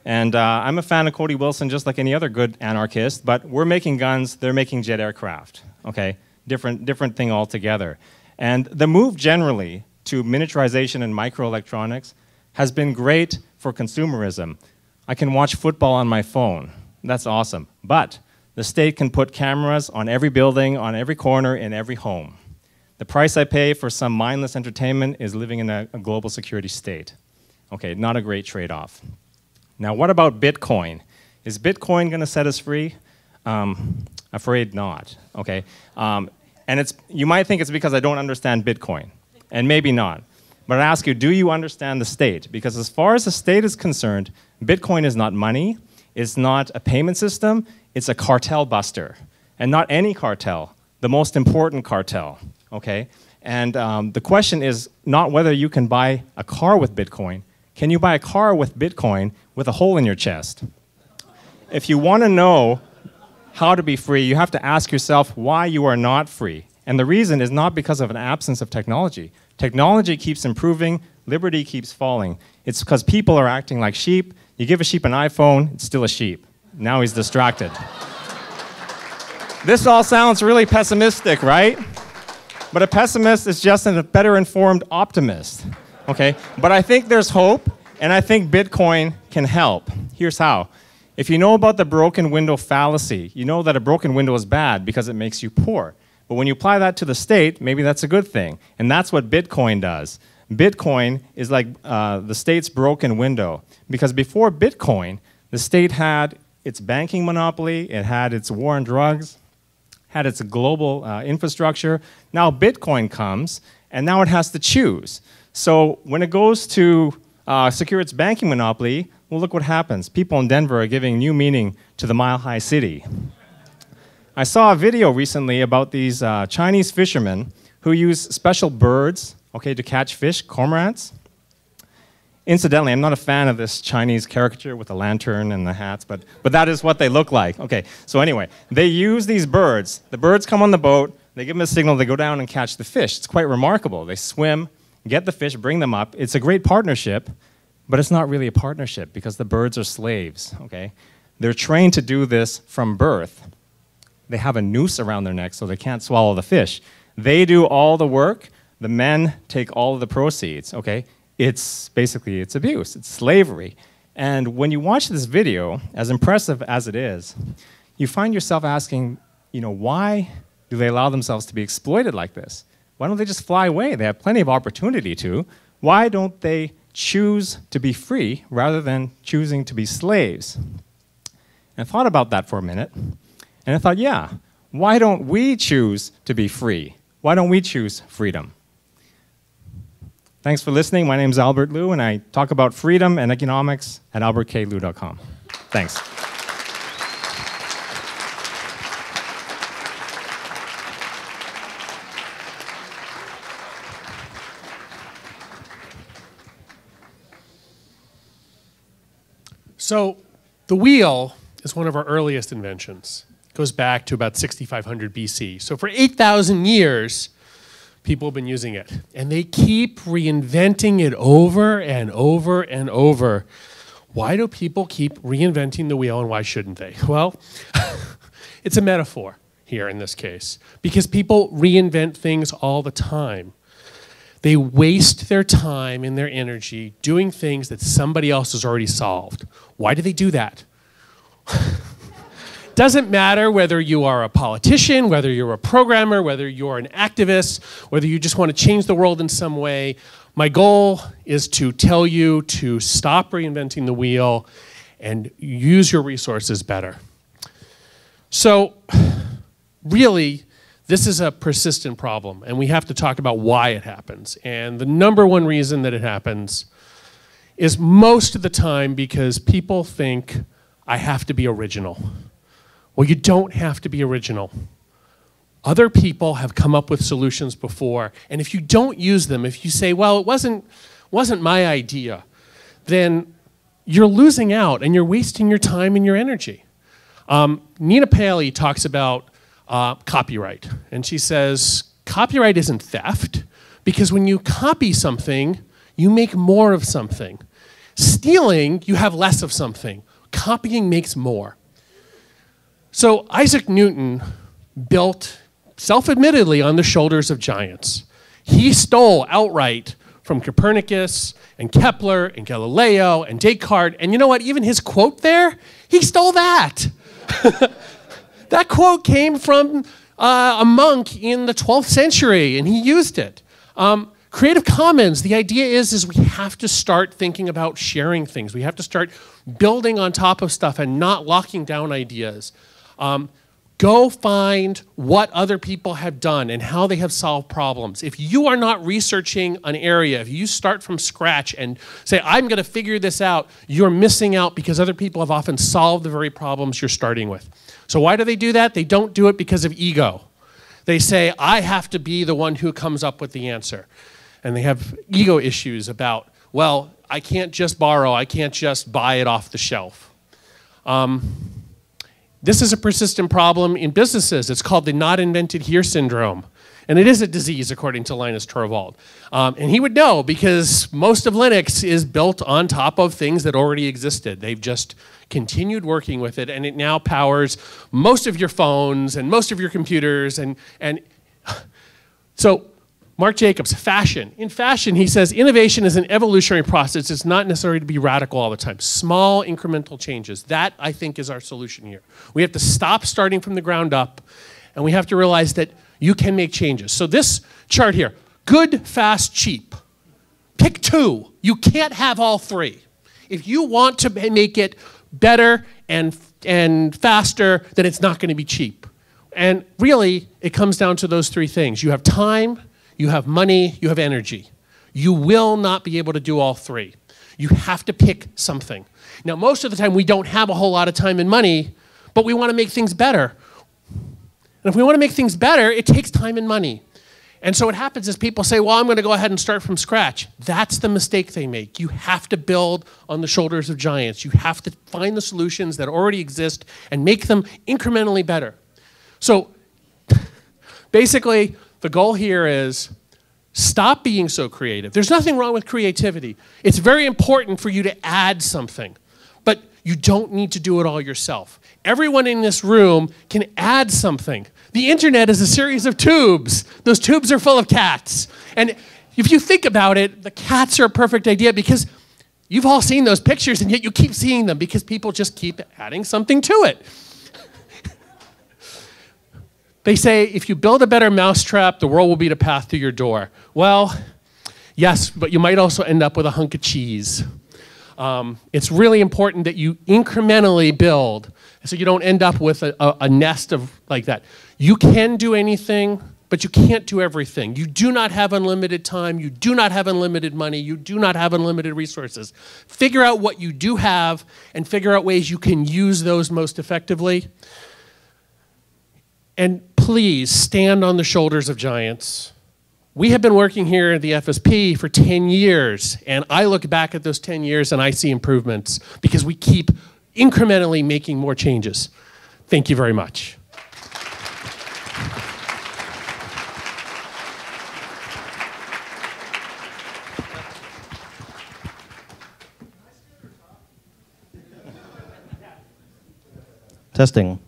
And I'm a fan of Cody Wilson, just like any other good anarchist, but we're making guns, they're making jet aircraft, okay? Different thing altogether. And the move generally to miniaturization and microelectronics has been great for consumerism. I can watch football on my phone. That's awesome. But the state can put cameras on every building, on every corner, in every home. The price I pay for some mindless entertainment is living in a global security state. Okay, not a great trade-off. Now, what about Bitcoin? Is Bitcoin going to set us free? Afraid not, okay? And you might think it's because I don't understand Bitcoin, and maybe not. But I ask you, do you understand the state? Because as far as the state is concerned, Bitcoin is not money, it's not a payment system, it's a cartel buster. And not any cartel, the most important cartel, okay? And the question is not whether you can buy a car with Bitcoin. Can you buy a car with Bitcoin with a hole in your chest? If you want to know how to be free, you have to ask yourself why you are not free. And the reason is not because of an absence of technology. Technology keeps improving, liberty keeps falling. It's because people are acting like sheep. You give a sheep an iPhone, it's still a sheep. Now he's distracted. This all sounds really pessimistic, right? But a pessimist is just a better informed optimist, okay? But I think there's hope, and I think Bitcoin can help. Here's how. If you know about the broken window fallacy, you know that a broken window is bad because it makes you poor. But when you apply that to the state, maybe that's a good thing. And that's what Bitcoin does. Bitcoin is like the state's broken window. Because before Bitcoin, the state had its banking monopoly, it had its war on drugs, had its global infrastructure. Now Bitcoin comes, and now it has to choose. So when it goes to secure its banking monopoly, well, look what happens. People in Denver are giving new meaning to the Mile High City. I saw a video recently about these Chinese fishermen who use special birds, okay, to catch fish, cormorants. Incidentally, I'm not a fan of this Chinese caricature with the lantern and the hats, but that is what they look like. Okay, so anyway, they use these birds. The birds come on the boat, they give them a signal, they go down and catch the fish. It's quite remarkable. They swim, get the fish, bring them up. It's a great partnership, but it's not really a partnership because the birds are slaves, okay? They're trained to do this from birth. They have a noose around their neck so they can't swallow the fish. They do all the work. The men take all of the proceeds, okay? It's basically, it's abuse, it's slavery. And when you watch this video, as impressive as it is, you find yourself asking, you know, why do they allow themselves to be exploited like this? Why don't they just fly away? They have plenty of opportunity to. Why don't they choose to be free rather than choosing to be slaves? And I thought about that for a minute, and I thought, yeah, why don't we choose to be free? Why don't we choose freedom? Thanks for listening. My name is Albert Liu, and I talk about freedom and economics at albertkliu.com. Thanks. So the wheel is one of our earliest inventions. It goes back to about 6500 BC. So for 8,000 years, people have been using it. And they keep reinventing it over and over and over. Why do people keep reinventing the wheel, and why shouldn't they? Well, it's a metaphor here in this case, because people reinvent things all the time. They waste their time and their energy doing things that somebody else has already solved. Why do they do that? Doesn't matter whether you are a politician, whether you're a programmer, whether you're an activist, whether you just want to change the world in some way. My goal is to tell you to stop reinventing the wheel and use your resources better. So really, this is a persistent problem, and we have to talk about why it happens. And the number one reason that it happens is most of the time because people think, I have to be original. Well, you don't have to be original. Other people have come up with solutions before, and if you don't use them, if you say, well, it wasn't my idea, then you're losing out and you're wasting your time and your energy. Nina Paley talks about copyright, and she says, copyright isn't theft, because when you copy something, you make more of something. Stealing, you have less of something. Copying makes more. So Isaac Newton built, self-admittedly, on the shoulders of giants. He stole outright from Copernicus and Kepler and Galileo and Descartes, and you know what, even his quote there, he stole that. That quote came from a monk in the 12th century, and he used it. Creative Commons, the idea is we have to start thinking about sharing things. We have to start building on top of stuff and not locking down ideas. Go find what other people have done and how they have solved problems. If you are not researching an area, if you start from scratch and say, I'm going to figure this out, you're missing out because other people have often solved the very problems you're starting with. So why do they do that? They don't do it because of ego. They say, I have to be the one who comes up with the answer. And they have ego issues about, well, I can't just borrow, I can't just buy it off the shelf. This is a persistent problem in businesses. It's called the not invented here syndrome. And it is a disease, according to Linus Torvald. And he would know because most of Linux is built on top of things that already existed. They've just continued working with it, and it now powers most of your phones and most of your computers. And so Marc Jacobs, fashion. In fashion, he says, innovation is an evolutionary process. It's not necessary to be radical all the time. Small, incremental changes. That, I think, is our solution here. We have to stop starting from the ground up, and we have to realize that you can make changes. So this chart here, good, fast, cheap. Pick two. You can't have all three. If you want to make it better and faster, then it's not going to be cheap. And really, it comes down to those three things. You have time, you have money, you have energy. You will not be able to do all three. You have to pick something. Now, most of the time, we don't have a whole lot of time and money, but we want to make things better. And if we want to make things better, it takes time and money. And so what happens is people say, well, I'm going to go ahead and start from scratch. That's the mistake they make. You have to build on the shoulders of giants. You have to find the solutions that already exist and make them incrementally better. So basically, the goal here is stop being so creative. There's nothing wrong with creativity. It's very important for you to add something, but you don't need to do it all yourself. Everyone in this room can add something. The internet is a series of tubes. Those tubes are full of cats. And if you think about it, the cats are a perfect idea because you've all seen those pictures and yet you keep seeing them because people just keep adding something to it. They say, if you build a better mousetrap, the world will be the path to your door. Well, yes, but you might also end up with a hunk of cheese. It's really important that you incrementally build so you don't end up with a nest of like that. You can do anything, but you can't do everything. You do not have unlimited time. You do not have unlimited money. You do not have unlimited resources. Figure out what you do have and figure out ways you can use those most effectively. And please stand on the shoulders of giants. We have been working here at the FSP for 10 years, and I look back at those 10 years and I see improvements because we keep incrementally making more changes. Thank you very much. Testing.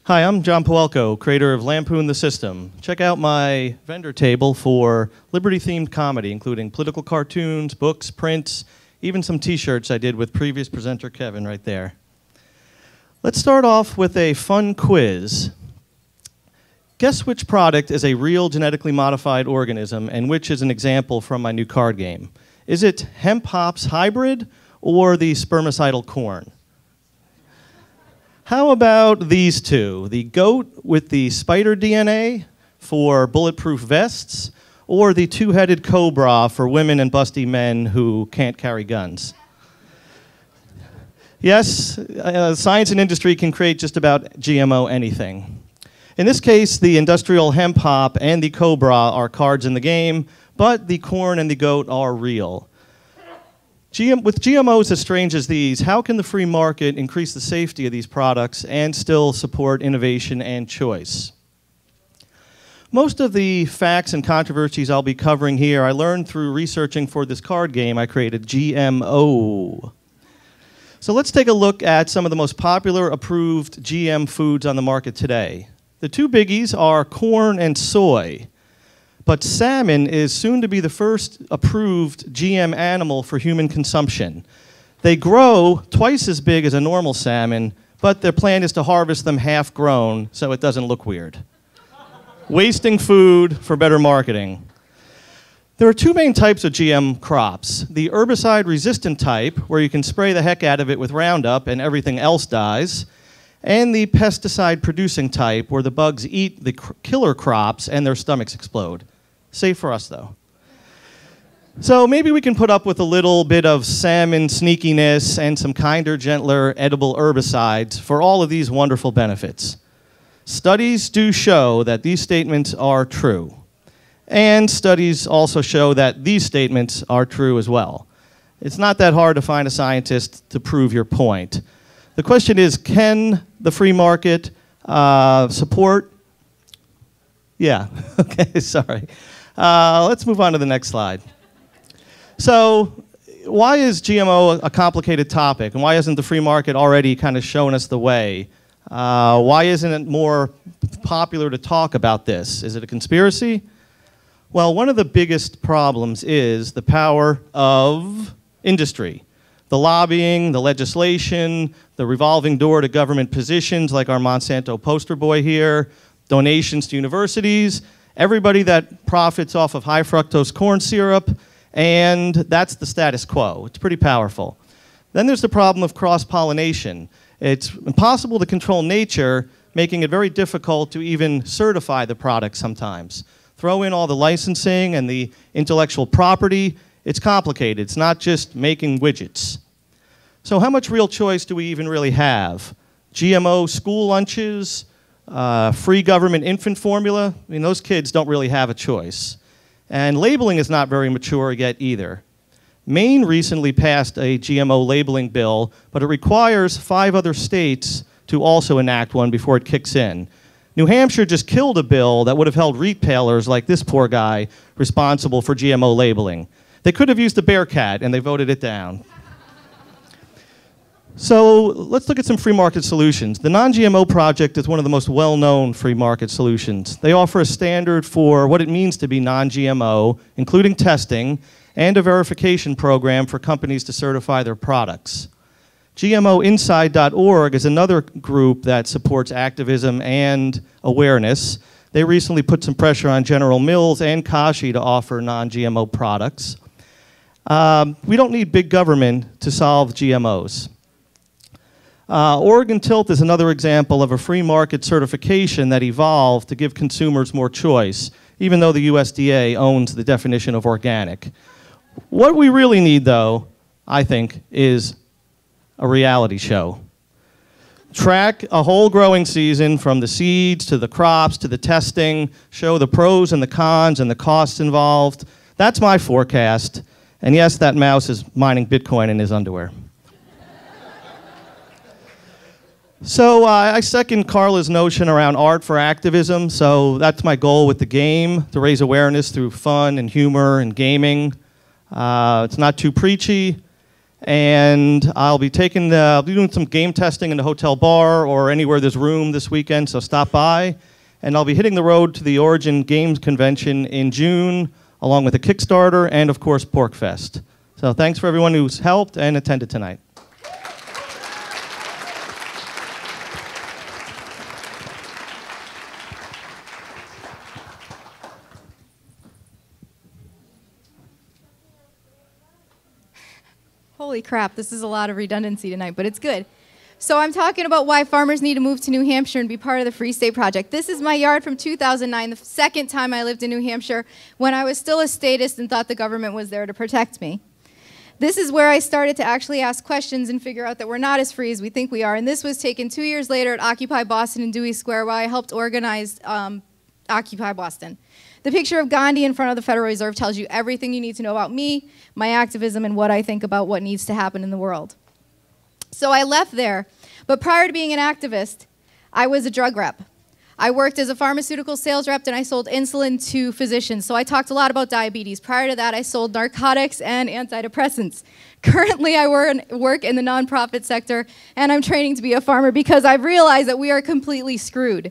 Hi, I'm Jon Pawelko, creator of Lampoon the System. Check out my vendor table for Liberty-themed comedy, including political cartoons, books, prints, even some t-shirts I did with previous presenter Kevin right there. Let's start off with a fun quiz. Guess which product is a real genetically modified organism and which is an example from my new card game? Is it hemp hops hybrid or the spermicidal corn? How about these two? The goat with the spider DNA for bulletproof vests, or the two-headed cobra for women and busty men who can't carry guns? Yes, science and industry can create just about GMO anything. In this case, the industrial hemp hop and the cobra are cards in the game, but the corn and the goat are real. With GMOs as strange as these, how can the free market increase the safety of these products and still support innovation and choice? Most of the facts and controversies I'll be covering here I learned through researching for this card game I created, GMOooh. So let's take a look at some of the most popular approved GM foods on the market today. The two biggies are corn and soy. But salmon is soon to be the first approved GM animal for human consumption. They grow twice as big as a normal salmon, but their plan is to harvest them half grown so it doesn't look weird. Wasting food for better marketing. There are two main types of GM crops. The herbicide-resistant type, where you can spray the heck out of it with Roundup and everything else dies, and the pesticide-producing type, where the bugs eat the killer crops and their stomachs explode. Safe for us, though. So maybe we can put up with a little bit of salmon sneakiness and some kinder, gentler, edible herbicides for all of these wonderful benefits. Studies do show that these statements are true. And studies also show that these statements are true as well. It's not that hard to find a scientist to prove your point. The question is, can the free market support? Yeah, okay, sorry. Let's move on to the next slide. So, why is GMO a complicated topic, and why isn't the free market already kind of showing us the way? Why isn't it more popular to talk about this? Is it a conspiracy? Well, one of the biggest problems is the power of industry. The lobbying, the legislation, the revolving door to government positions like our Monsanto poster boy here, donations to universities, everybody that profits off of high fructose corn syrup, and that's the status quo. It's pretty powerful. Then there's the problem of cross-pollination. It's impossible to control nature, making it very difficult to even certify the product sometimes. Throw in all the licensing and the intellectual property, it's complicated. It's not just making widgets. So how much real choice do we even really have? GMO school lunches, free government infant formula, I mean, those kids don't really have a choice. And labeling is not very mature yet either. Maine recently passed a GMO labeling bill, but it requires 5 other states to also enact one before it kicks in. New Hampshire just killed a bill that would have held retailers like this poor guy responsible for GMO labeling. They could have used a Bearcat, and they voted it down. So let's look at some free market solutions. The Non-GMO Project is one of the most well-known free market solutions. They offer a standard for what it means to be non-GMO, including testing, and a verification program for companies to certify their products. GMOinside.org is another group that supports activism and awareness. They recently put some pressure on General Mills and Kashi to offer non-GMO products. We don't need big government to solve GMOs. Oregon Tilt is another example of a free market certification that evolved to give consumers more choice, even though the USDA owns the definition of organic. What we really need, though, I think, is a reality show. Track a whole growing season from the seeds to the crops to the testing, show the pros and the cons and the costs involved. That's my forecast. And yes, that mouse is mining Bitcoin in his underwear. So I second Carla's notion around art for activism. So that's my goal with the game, to raise awareness through fun and humor and gaming. It's not too preachy. And I'll be doing some game testing in the hotel bar or anywhere there's room this weekend, so stop by. And I'll be hitting the road to the Origin Games Convention in June, along with a Kickstarter and, of course, PorkFest. So thanks for everyone who's helped and attended tonight. Holy crap, this is a lot of redundancy tonight, but it's good. So I'm talking about why farmers need to move to New Hampshire and be part of the Free State Project. This is my yard from 2009, the second time I lived in New Hampshire, when I was still a statist and thought the government was there to protect me. This is where I started to actually ask questions and figure out that we're not as free as we think we are. And this was taken 2 years later at Occupy Boston in Dewey Square, where I helped organize Occupy Boston. The picture of Gandhi in front of the Federal Reserve tells you everything you need to know about me, my activism, and what I think about what needs to happen in the world. So I left there, but prior to being an activist, I was a drug rep. I worked as a pharmaceutical sales rep, and I sold insulin to physicians. So I talked a lot about diabetes. Prior to that, I sold narcotics and antidepressants. Currently, I work in the nonprofit sector, and I'm training to be a farmer because I've realized that we are completely screwed.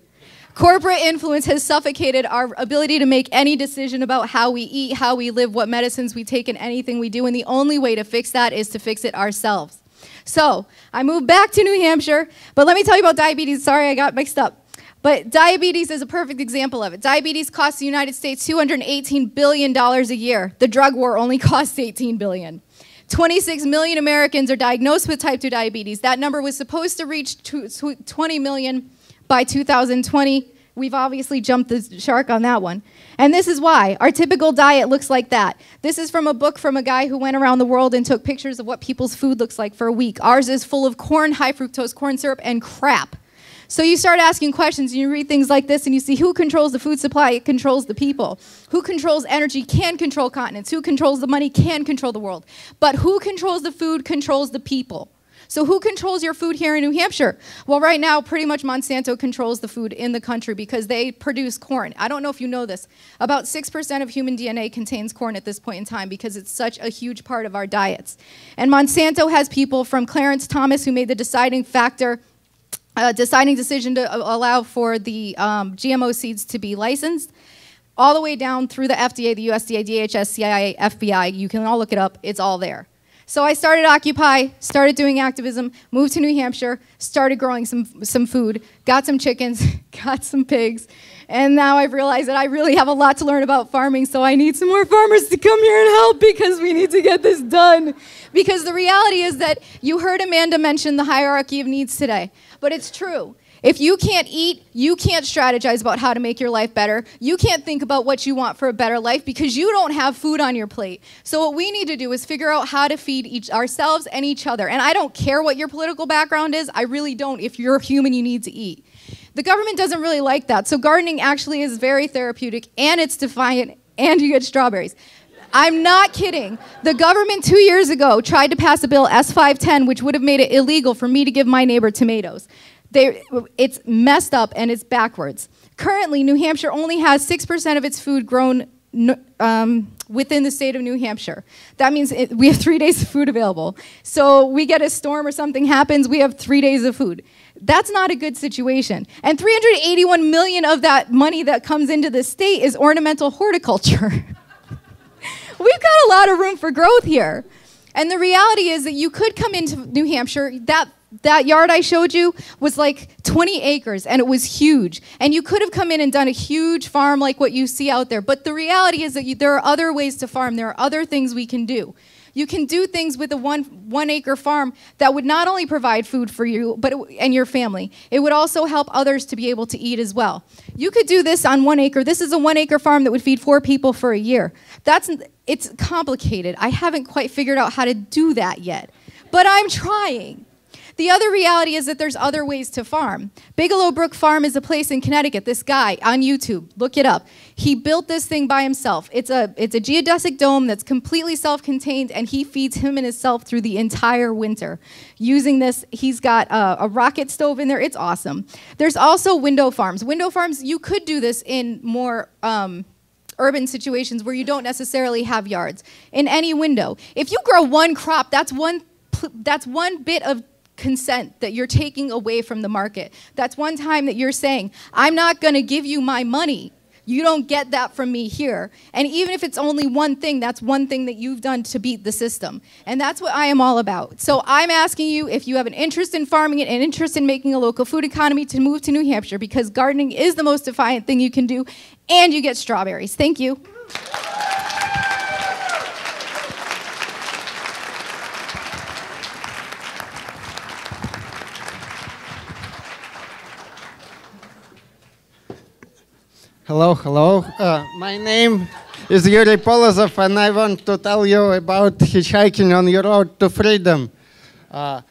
Corporate influence has suffocated our ability to make any decision about how we eat, how we live, what medicines we take, and anything we do, and the only way to fix that is to fix it ourselves. So I moved back to New Hampshire, but let me tell you about diabetes. Sorry, I got mixed up. But diabetes is a perfect example of it. Diabetes costs the United States $218 billion a year. The drug war only costs $18 billion. 26 million Americans are diagnosed with type 2 diabetes. That number was supposed to reach 20 million by 2020. We've obviously jumped the shark on that one. And this is why. Our typical diet looks like that. This is from a book from a guy who went around the world and took pictures of what people's food looks like for a week. Ours is full of corn, high fructose corn syrup, and crap. So you start asking questions, and you read things like this, and you see who controls the food supply, it controls the people. Who controls energy can control continents. Who controls the money can control the world. But who controls the food controls the people. So who controls your food here in New Hampshire? Well, right now, pretty much Monsanto controls the food in the country because they produce corn. I don't know if you know this. About 6% of human DNA contains corn at this point in time because it's such a huge part of our diets. And Monsanto has people from Clarence Thomas, who made the deciding decision to allow for the GMO seeds to be licensed, all the way down through the FDA, the USDA, DHS, CIA, FBI. You can all look it up. It's all there. So I started Occupy, started doing activism, moved to New Hampshire, started growing some food, got some chickens, got some pigs, and now I've realized that I really have a lot to learn about farming, so I need some more farmers to come here and help because we need to get this done. Because the reality is that you heard Amanda mention the hierarchy of needs today, but it's true. If you can't eat, you can't strategize about how to make your life better. You can't think about what you want for a better life because you don't have food on your plate. So what we need to do is figure out how to feed ourselves and each other. And I don't care what your political background is. I really don't. If you're human, you need to eat. The government doesn't really like that. So gardening actually is very therapeutic, and it's defiant, and you get strawberries. I'm not kidding. The government 2 years ago tried to pass a bill, S510, which would have made it illegal for me to give my neighbor tomatoes. It's messed up and it's backwards. Currently, New Hampshire only has 6% of its food grown within the state of New Hampshire. That means we have 3 days of food available. So we get a storm or something happens, we have 3 days of food. That's not a good situation. And 381 million of that money that comes into the state is ornamental horticulture. We've got a lot of room for growth here. And the reality is that you could come into New Hampshire, that yard I showed you was like 20 acres, and it was huge. And you could have come in and done a huge farm like what you see out there. But the reality is that there are other ways to farm. There are other things we can do. You can do things with a one acre farm that would not only provide food for you and your family, it would also help others to be able to eat as well. You could do this on 1 acre. This is a 1 acre farm that would feed 4 people for a year. It's complicated. I haven't quite figured out how to do that yet, but I'm trying. The other reality is that there's other ways to farm. Bigelow Brook Farm is a place in Connecticut. This guy on YouTube, look it up. He built this thing by himself. It's a geodesic dome that's completely self-contained, and he feeds him and himself through the entire winter. Using this, he's got a rocket stove in there. It's awesome. There's also window farms. Window farms, you could do this in more urban situations where you don't necessarily have yards. In any window. If you grow one crop, that's one bit of consent that you're taking away from the market. That's one time that you're saying, I'm not going to give you my money. You don't get that from me here. And even if it's only one thing, that's one thing that you've done to beat the system. And that's what I am all about. So I'm asking you, if you have an interest in farming and an interest in making a local food economy, to move to New Hampshire, because gardening is the most defiant thing you can do, and you get strawberries. Thank you. Hello, hello. My name is Yury Polozov, and I want to tell you about hitchhiking on your road to freedom. I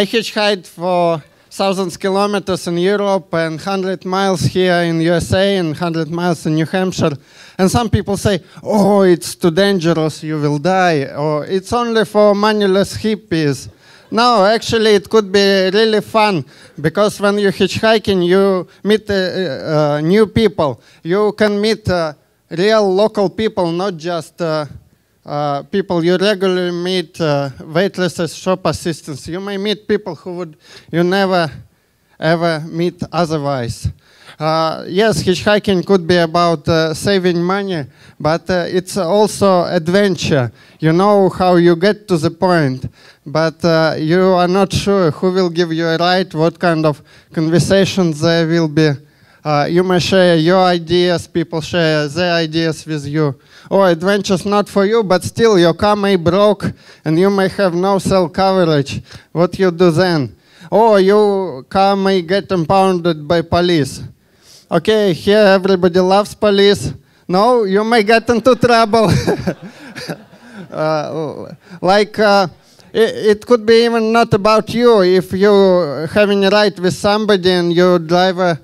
hitchhiked for thousands of kilometers in Europe and 100 miles here in USA and 100 miles in New Hampshire. And some people say, oh, it's too dangerous, you will die, or it's only for moneyless hippies. No, actually, it could be really fun, because when you're hitchhiking, you meet new people. You can meet real local people, not just people you regularly meet, waitresses, shop assistants. You may meet people who you never, ever meet otherwise. Yes, hitchhiking could be about saving money, but it's also adventure. You know how you get to the point, but you are not sure who will give you a ride, what kind of conversations there will be. You may share your ideas, people share their ideas with you. Or adventure's not for you, but still your car may broke and you may have no cell coverage. What you do then? Or your car may get impounded by police. Okay, here everybody loves police. No, you may get into trouble. It could be even not about you. If you're having a ride with somebody and your driver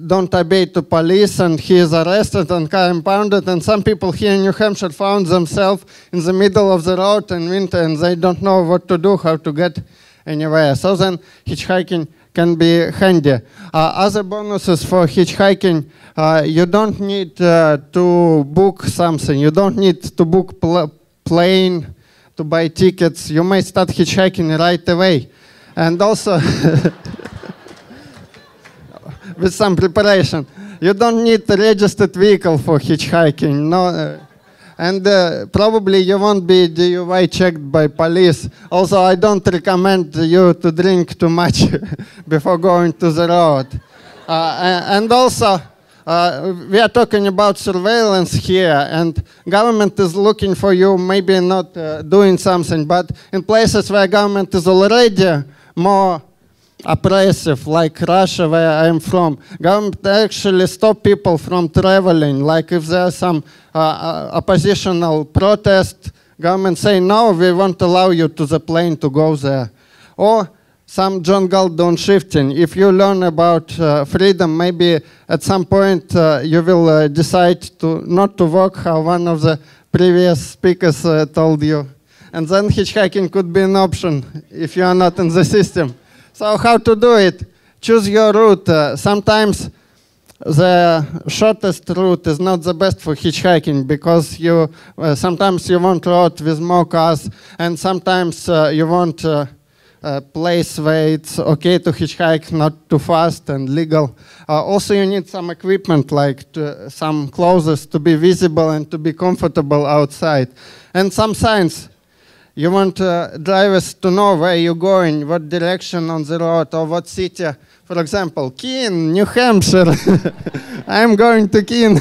don't obey to police and he is arrested and car impounded, and some people here in New Hampshire found themselves in the middle of the road in winter and they don't know what to do, how to get anywhere. So then hitchhiking can be handy. Other bonuses for hitchhiking, you don't need to book something. You don't need to book plane, to buy tickets. You may start hitchhiking right away. And also, with some preparation, you don't need a registered vehicle for hitchhiking. No, and probably you won't be DUI checked by police. Also, I don't recommend you to drink too much before going to the road. And also, we are talking about surveillance here, and government is looking for you, maybe not doing something, but in places where government is already more oppressive, like Russia, where I'm from, government actually stop people from traveling. Like if there's some oppositional protest, government say, no, we won't allow you to the plane to go there. Or some John Galt shifting. If you learn about freedom, maybe at some point you will decide to not to work, how one of the previous speakers told you. And then hitchhiking could be an option if you are not in the system. So how to do it? Choose your route. Sometimes the shortest route is not the best for hitchhiking, because you sometimes you want road with more cars, and sometimes you want a place where it's okay to hitchhike, not too fast and legal. Also, you need some equipment, like some clothes to be visible and to be comfortable outside, and some signs. You want drivers to know where you're going, what direction on the road, or what city. For example, Keene, New Hampshire. I'm going to Keene.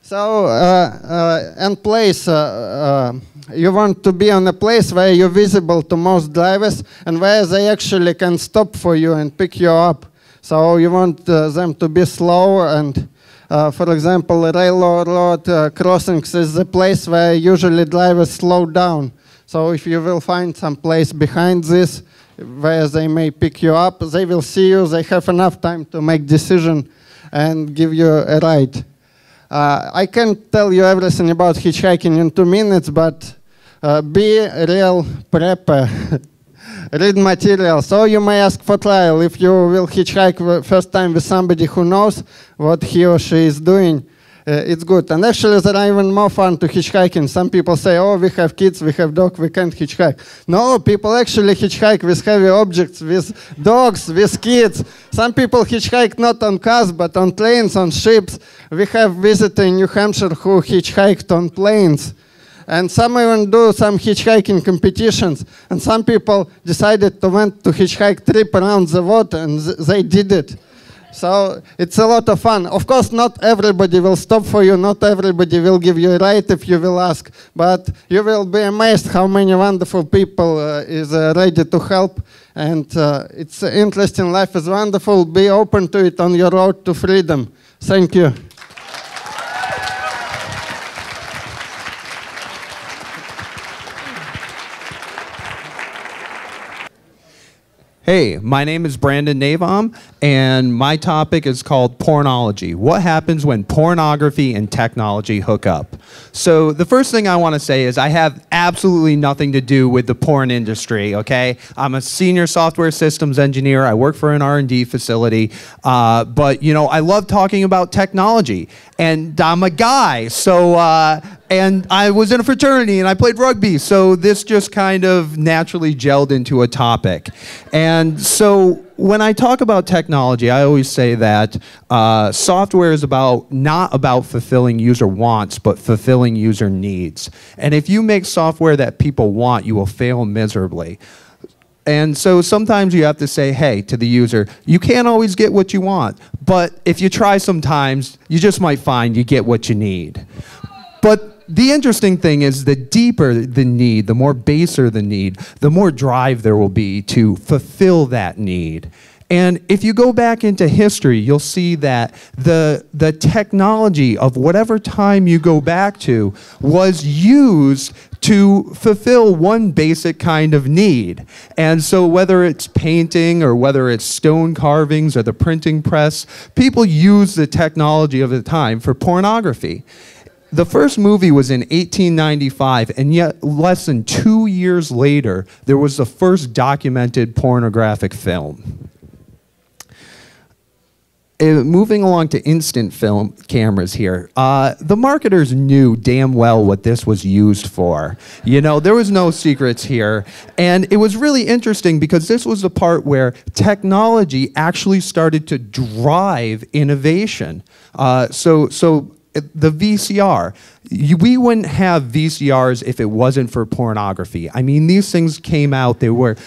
So, and place, you want to be on a place where you're visible to most drivers and where they actually can stop for you and pick you up. So you want them to be slow and, for example, railroad crossings is the place where usually drivers slow down. So if you will find some place behind this where they may pick you up, they will see you, they have enough time to make decision and give you a ride. I can't tell you everything about hitchhiking in 2 minutes, but be a real prepper. Read material. So you may ask for trial if you will hitchhike first time with somebody who knows what he or she is doing. It's good. And actually, there are even more fun to hitchhiking. Some people say, oh, we have kids, we have dogs, we can't hitchhike. No, people actually hitchhike with heavy objects, with dogs, with kids. Some people hitchhike not on cars, but on trains, on ships. We have visitor in New Hampshire who hitchhiked on planes. And some even do some hitchhiking competitions. And some people decided to went to hitchhike trip around the world, and they did it. So it's a lot of fun. Of course, not everybody will stop for you. Not everybody will give you a ride if you will ask. But you will be amazed how many wonderful people is ready to help. And it's interesting. Life is wonderful. Be open to it on your road to freedom. Thank you. Hey, my name is Brandon Navom, and my topic is called Pornology. What happens when pornography and technology hook up? So the first thing I want to say is I have absolutely nothing to do with the porn industry, okay? I'm a senior software systems engineer. I work for an R&D facility, but you know, I love talking about technology, and I'm a guy, so and I was in a fraternity and I played rugby, so this just kind of naturally gelled into a topic. And so when I talk about technology, I always say that software is not about fulfilling user wants, but fulfilling user needs. And if you make software that people want, you will fail miserably. And so sometimes you have to say, hey, to the user, you can't always get what you want, but if you try sometimes, you just might find you get what you need. But the interesting thing is the deeper the need, the more baser the need, the more drive there will be to fulfill that need. And if you go back into history, you'll see that the technology of whatever time you go back to was used to fulfill one basic kind of need. And so whether it's painting or whether it's stone carvings or the printing press, people use the technology of the time for pornography. The first movie was in 1895, and yet less than 2 years later, there was the first documented pornographic film. Moving along to instant film cameras here, the marketers knew damn well what this was used for. You know, there was no secrets here. And it was really interesting because this was the part where technology actually started to drive innovation. So the VCR, we wouldn't have VCRs if it wasn't for pornography. I mean, these things came out, they were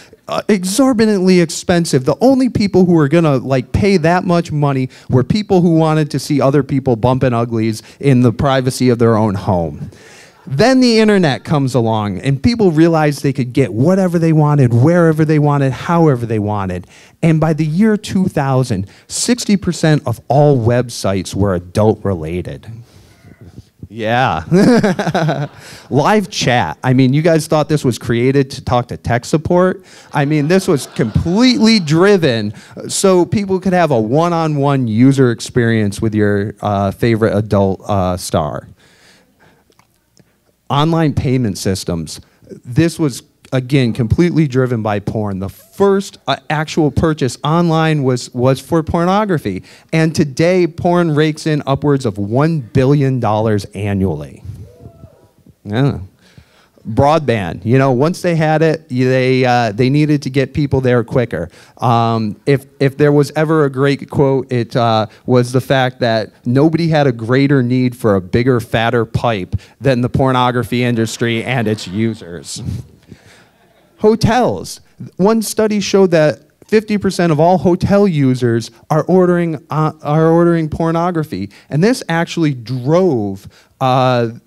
exorbitantly expensive. The only people who were gonna like pay that much money were people who wanted to see other people bumping uglies in the privacy of their own home. Then the internet comes along and people realized they could get whatever they wanted, wherever they wanted, however they wanted. And by the year 2000, 60% of all websites were adult related. Yeah. Live chat. I mean, you guys thought this was created to talk to tech support? I mean, this was completely driven so people could have a one-on-one user experience with your favorite adult star. Online payment systems. This was, again, completely driven by porn. The first actual purchase online was for pornography. And today, porn rakes in upwards of $1 billion annually. Yeah. Broadband, you know, once they had it, they needed to get people there quicker. If there was ever a great quote, it was the fact that nobody had a greater need for a bigger, fatter pipe than the pornography industry and its users. Hotels. One study showed that 50% of all hotel users are ordering pornography. And this actually drove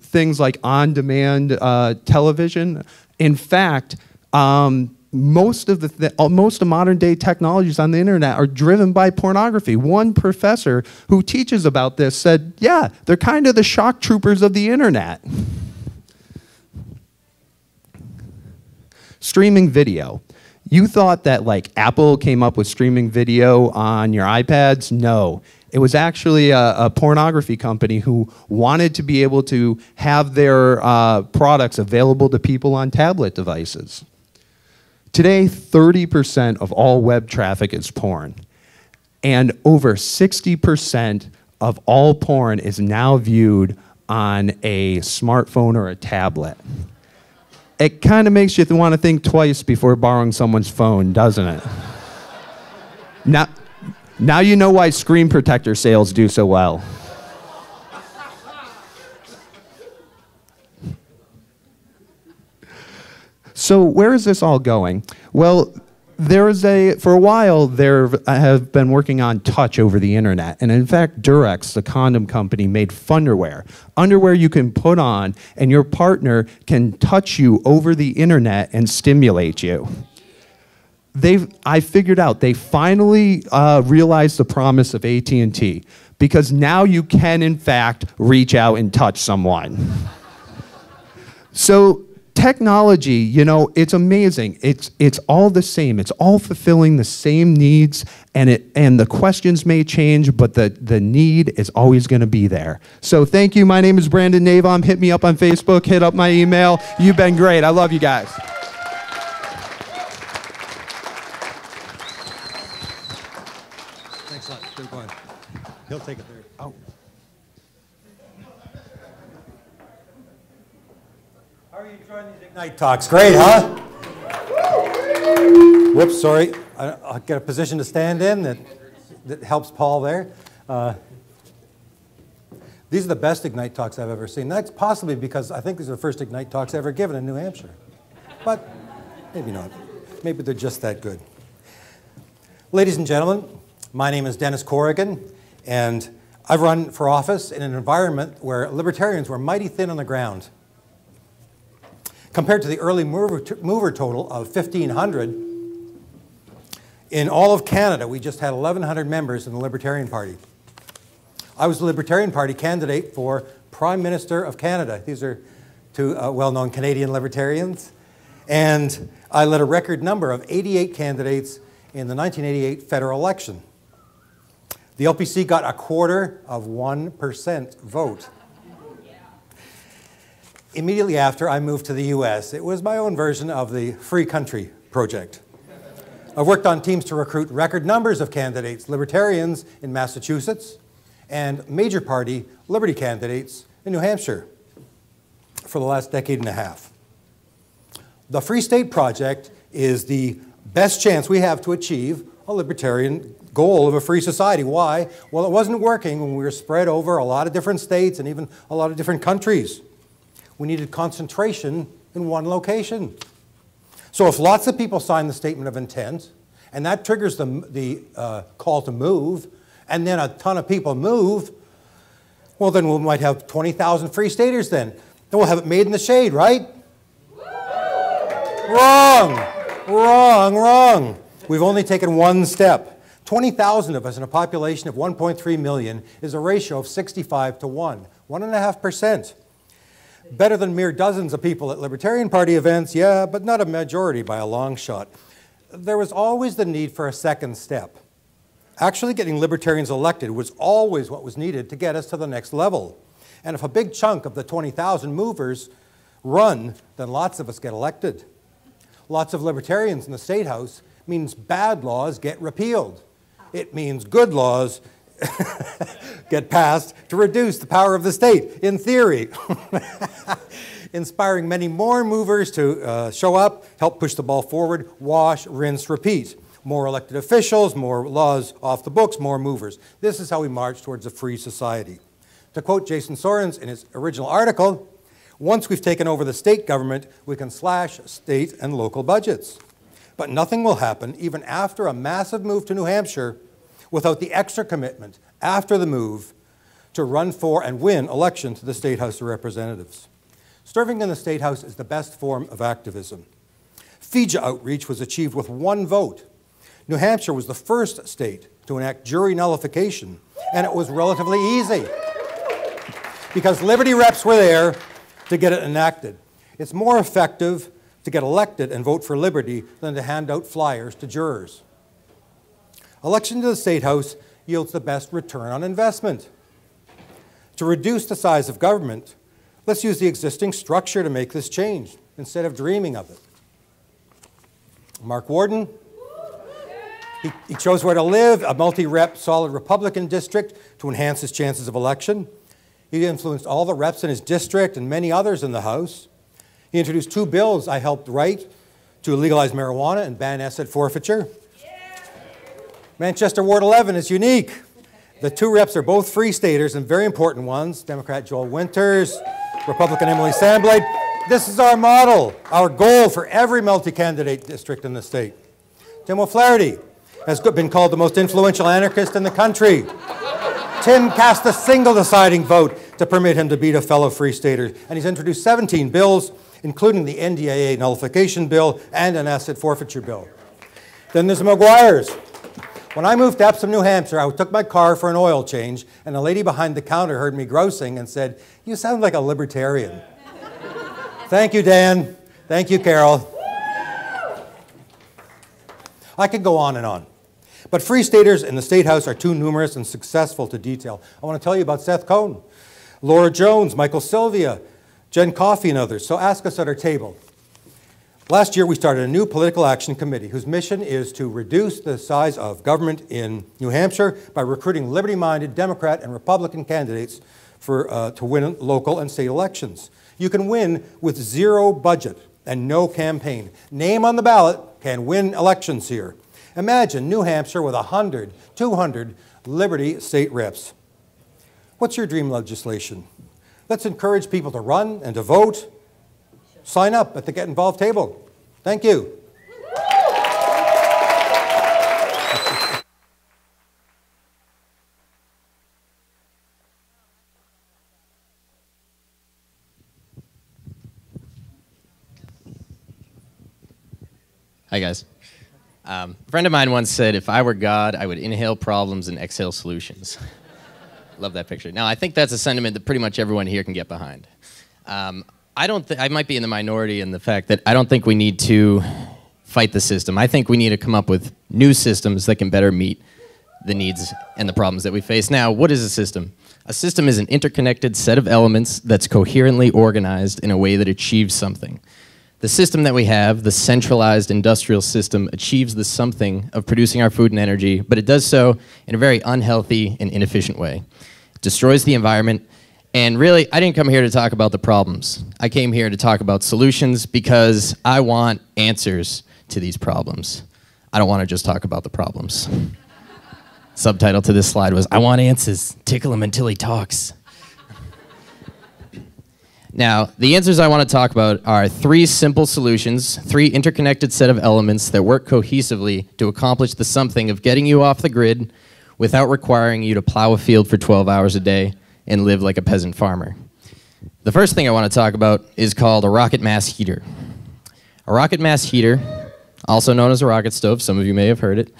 things like on-demand television. In fact, most of modern day technologies on the internet are driven by pornography. One professor who teaches about this said, yeah, they're kind of the shock troopers of the internet. Streaming video. You thought that like Apple came up with streaming video on your iPads? No. It was actually a pornography company who wanted to be able to have their products available to people on tablet devices. Today, 30% of all web traffic is porn. And over 60% of all porn is now viewed on a smartphone or a tablet. It kind of makes you want to think twice before borrowing someone's phone, doesn't it? Now you know why screen protector sales do so well. So where is this all going? Well, for a while, there have been working on touch over the internet. And in fact, Durex, the condom company, made funderwear. Underwear you can put on, and your partner can touch you over the internet and stimulate you. I figured out, they finally realized the promise of AT&T, because now you can, in fact, reach out and touch someone. So technology, you know, it's amazing. It's all the same. It's all fulfilling the same needs, and the questions may change, but the need is always going to be there. So thank you. My name is Brandon Navom. Hit me up on Facebook. Hit up my email. You've been great. I love you guys. Thanks a lot. Good one. He'll take it there. Oh. How are you enjoying these Ignite talks? Great, huh? Whoops, sorry. I'll get a position to stand in that helps Paul there. These are the best Ignite talks I've ever seen. That's possibly because I think these are the first Ignite talks ever given in New Hampshire. But maybe not. Maybe they're just that good. Ladies and gentlemen, my name is Dennis Corrigan, and I've run for office in an environment where libertarians were mighty thin on the ground. Compared to the early mover total of 1,500, in all of Canada, we just had 1,100 members in the Libertarian Party. I was the Libertarian Party candidate for Prime Minister of Canada. These are two well-known Canadian libertarians. And I led a record number of 88 candidates in the 1988 federal election. The LPC got 0.25% vote. Immediately after, I moved to the US. It was my own version of the Free Country Project. I've worked on teams to recruit record numbers of candidates, libertarians in Massachusetts, and major party Liberty candidates in New Hampshire for the last decade and a half. The Free State Project is the best chance we have to achieve a libertarian goal of a free society. Why? Well, it wasn't working when we were spread over a lot of different states and even a lot of different countries. We needed concentration in one location. So if lots of people sign the statement of intent, and that triggers the call to move, and then a ton of people move, well, then we might have 20,000 Free Staters then. Then we'll have it made in the shade, right? Wrong, wrong, wrong. We've only taken one step. 20,000 of us in a population of 1.3 million is a ratio of 65 to 1, 1.5%. Better than mere dozens of people at Libertarian Party events, yeah, but not a majority by a long shot. There was always the need for a second step. Actually getting libertarians elected was always what was needed to get us to the next level. And if a big chunk of the 20,000 movers run, then lots of us get elected. Lots of libertarians in the State House means bad laws get repealed. It means good laws get passed to reduce the power of the state, in theory. Inspiring many more movers to show up, help push the ball forward, wash, rinse, repeat. More elected officials, more laws off the books, more movers. This is how we march towards a free society. To quote Jason Sorens in his original article, once we've taken over the state government, we can slash state and local budgets. But nothing will happen, even after a massive move to New Hampshire, without the extra commitment after the move to run for and win election to the State House of Representatives. Serving in the State House is the best form of activism. FIJA outreach was achieved with 1 vote. New Hampshire was the first state to enact jury nullification, and it was relatively easy because Liberty reps were there to get it enacted. It's more effective to get elected and vote for Liberty than to hand out flyers to jurors. Election to the State House yields the best return on investment. To reduce the size of government, let's use the existing structure to make this change instead of dreaming of it. Mark Warden, he chose where to live, a multi-rep solid Republican district to enhance his chances of election. He influenced all the reps in his district and many others in the House. He introduced 2 bills I helped write to legalize marijuana and ban asset forfeiture. Manchester Ward 11 is unique. The 2 reps are both Free Staters and very important ones, Democrat Joel Winters, Republican Emily Sandblade. This is our model, our goal for every multi-candidate district in the state. Tim O'Flaherty has been called the most influential anarchist in the country. Tim cast a single deciding vote to permit him to beat a fellow Free Stater, and he's introduced 17 bills, including the NDAA nullification bill and an asset forfeiture bill. Then there's the Maguires. When I moved to Epsom, New Hampshire, I took my car for an oil change, and a lady behind the counter heard me grousing and said, "You sound like a libertarian." Thank you, Dan. Thank you, Carol. I could go on and on. But Free Staters in the State House are too numerous and successful to detail. I want to tell you about Seth Cohn, Laura Jones, Michael Sylvia, Jen Coffey, and others. So ask us at our table. Last year, we started a new political action committee whose mission is to reduce the size of government in New Hampshire by recruiting liberty-minded Democrat and Republican candidates to win local and state elections. You can win with 0 budget and no campaign. Name on the ballot can win elections here. Imagine New Hampshire with 100, 200 Liberty state reps. What's your dream legislation? Let's encourage people to run and to vote. Sign up at the Get Involved table. Thank you. Hi, guys. A friend of mine once said, if I were God, I would inhale problems and exhale solutions. Love that picture. Now, I think that's a sentiment that pretty much everyone here can get behind. I might be in the minority in the fact that I don't think we need to fight the system. I think we need to come up with new systems that can better meet the needs and the problems that we face. Now, what is a system? A system is an interconnected set of elements that's coherently organized in a way that achieves something. The system that we have, the centralized industrial system, achieves the something of producing our food and energy, but it does so in a very unhealthy and inefficient way. It destroys the environment, and really, I didn't come here to talk about the problems. I came here to talk about solutions because I want answers to these problems. I don't want to just talk about the problems. Subtitle to this slide was, I want answers. Tickle him until he talks. Now, the answers I want to talk about are 3 simple solutions, 3 interconnected set of elements that work cohesively to accomplish the something of getting you off the grid without requiring you to plow a field for 12 hours a day and live like a peasant farmer. The first thing I want to talk about is called a rocket mass heater. A rocket mass heater, also known as a rocket stove, some of you may have heard it.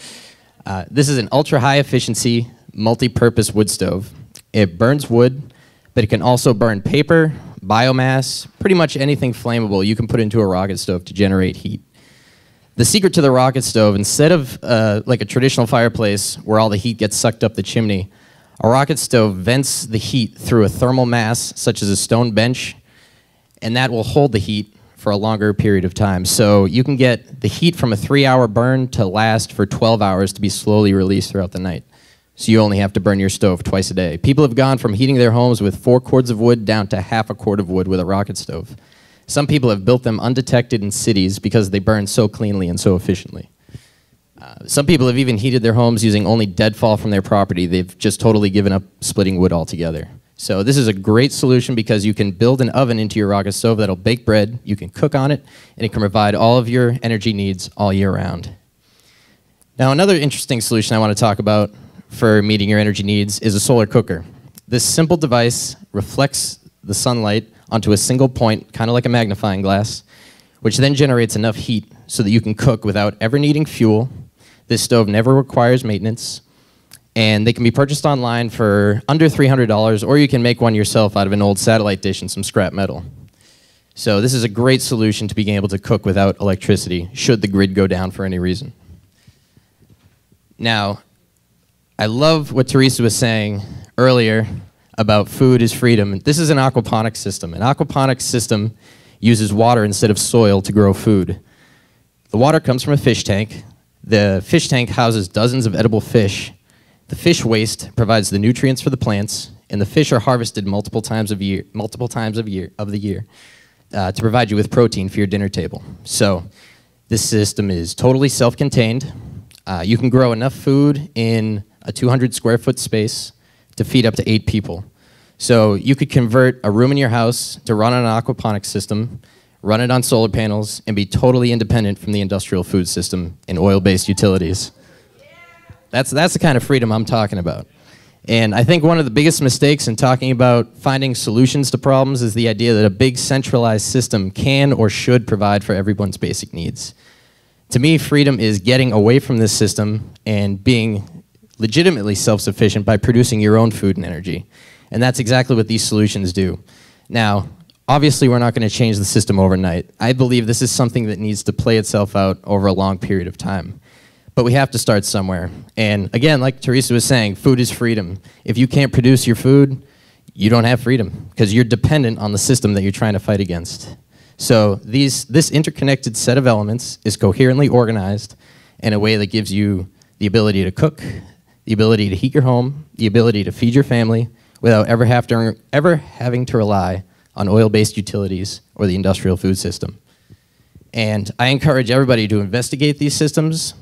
This is an ultra-high efficiency, multi-purpose wood stove. It burns wood, but it can also burn paper, biomass, pretty much anything flammable you can put into a rocket stove to generate heat. The secret to the rocket stove, instead of like a traditional fireplace where all the heat gets sucked up the chimney, a rocket stove vents the heat through a thermal mass, such as a stone bench, and that will hold the heat for a longer period of time. So you can get the heat from a 3-hour burn to last for 12 hours to be slowly released throughout the night. So you only have to burn your stove twice a day. People have gone from heating their homes with 4 cords of wood down to half a cord of wood with a rocket stove. Some people have built them undetected in cities because they burn so cleanly and so efficiently. Some people have even heated their homes using only deadfall from their property. They've just totally given up splitting wood altogether. So this is a great solution because you can build an oven into your rocket stove that'll bake bread, you can cook on it, and it can provide all of your energy needs all year round. Now another interesting solution I want to talk about for meeting your energy needs is a solar cooker. This simple device reflects the sunlight onto a single point, kind of like a magnifying glass, which then generates enough heat so that you can cook without ever needing fuel. This stove never requires maintenance, and they can be purchased online for under $300, or you can make one yourself out of an old satellite dish and some scrap metal. So this is a great solution to being able to cook without electricity, should the grid go down for any reason. Now, I love what Theresa was saying earlier about food is freedom. This is an aquaponics system. An aquaponics system uses water instead of soil to grow food. The water comes from a fish tank. The fish tank houses dozens of edible fish. The fish waste provides the nutrients for the plants, and the fish are harvested multiple times of the year to provide you with protein for your dinner table. So this system is totally self-contained. You can grow enough food in a 200 square foot space to feed up to 8 people. So you could convert a room in your house to run on an aquaponics system, run it on solar panels, and be totally independent from the industrial food system and oil-based utilities. That's the kind of freedom I'm talking about. And I think one of the biggest mistakes in talking about finding solutions to problems is the idea that a big centralized system can or should provide for everyone's basic needs. To me, freedom is getting away from this system and being legitimately self-sufficient by producing your own food and energy. And that's exactly what these solutions do. Now, obviously we're not going to change the system overnight. I believe this is something that needs to play itself out over a long period of time. But we have to start somewhere. And again, like Theresa was saying, food is freedom. If you can't produce your food, you don't have freedom because you're dependent on the system that you're trying to fight against. So this interconnected set of elements is coherently organized in a way that gives you the ability to cook, the ability to heat your home, the ability to feed your family without ever having to rely on oil-based utilities or the industrial food system. And I encourage everybody to investigate these systems.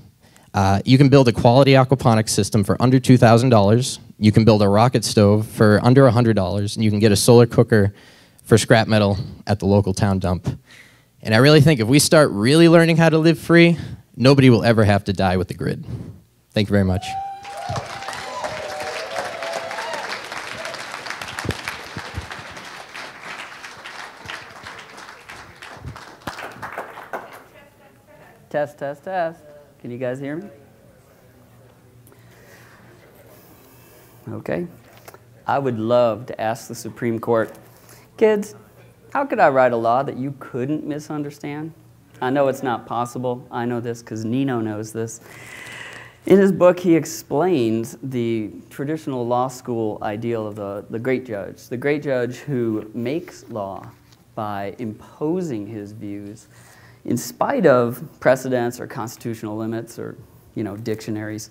You can build a quality aquaponics system for under $2,000. You can build a rocket stove for under $100, and you can get a solar cooker for scrap metal at the local town dump. And I really think if we start really learning how to live free, nobody will ever have to die with the grid. Thank you very much. Test, test, test. Can you guys hear me? Okay. I would love to ask the Supreme Court, kids, how could I write a law that you couldn't misunderstand? I know it's not possible. I know this because Nino knows this. In his book, he explains the traditional law school ideal of the great judge who makes law by imposing his views in spite of precedents or constitutional limits or, dictionaries.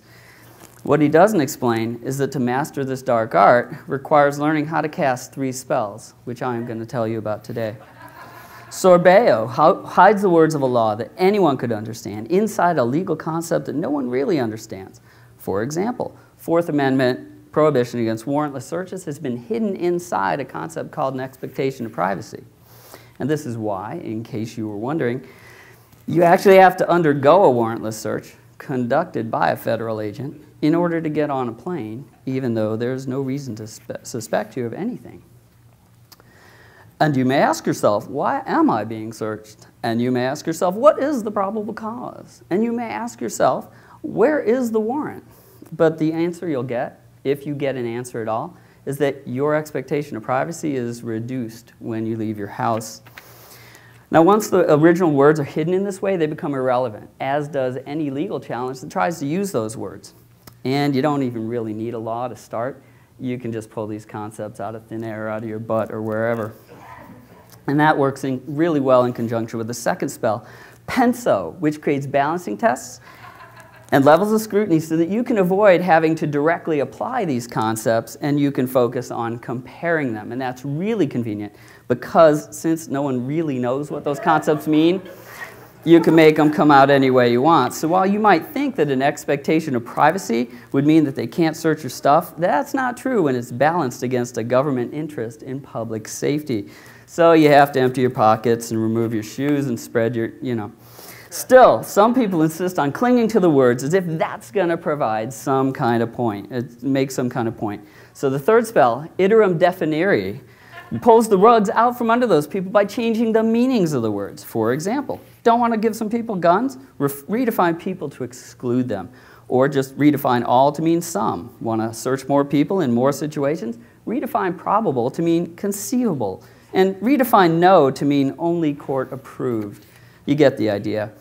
What he doesn't explain is that to master this dark art requires learning how to cast 3 spells, which I am going to tell you about today. Sorbeo hides the words of a law that anyone could understand inside a legal concept that no one really understands. For example, Fourth Amendment prohibition against warrantless searches has been hidden inside a concept called an expectation of privacy. And this is why, in case you were wondering, you actually have to undergo a warrantless search conducted by a federal agent in order to get on a plane, even though there's no reason to suspect you of anything. And you may ask yourself, why am I being searched? And you may ask yourself, what is the probable cause? And you may ask yourself, where is the warrant? But the answer you'll get, if you get an answer at all, is that your expectation of privacy is reduced when you leave your house. Now, once the original words are hidden in this way, they become irrelevant, as does any legal challenge that tries to use those words. And you don't even really need a law to start. You can just pull these concepts out of thin air, out of your butt, or wherever. And that works really well in conjunction with the second spell, Penso, which creates balancing tests and levels of scrutiny so that you can avoid having to directly apply these concepts and you can focus on comparing them. And that's really convenient because since no one really knows what those concepts mean, You can make them come out any way you want. So while you might think that an expectation of privacy would mean that they can't search your stuff, that's not true when it's balanced against a government interest in public safety. So you have to empty your pockets and remove your shoes and spread your, Still, some people insist on clinging to the words as if that's going to provide some kind of point, make some kind of point. So the third spell, iterum definere, pulls the rugs out from under those people by changing the meanings of the words. For example, don't want to give some people guns? Redefine people to exclude them. Or just redefine all to mean some. Want to search more people in more situations? Redefine probable to mean conceivable. And redefine no to mean only court approved. You get the idea.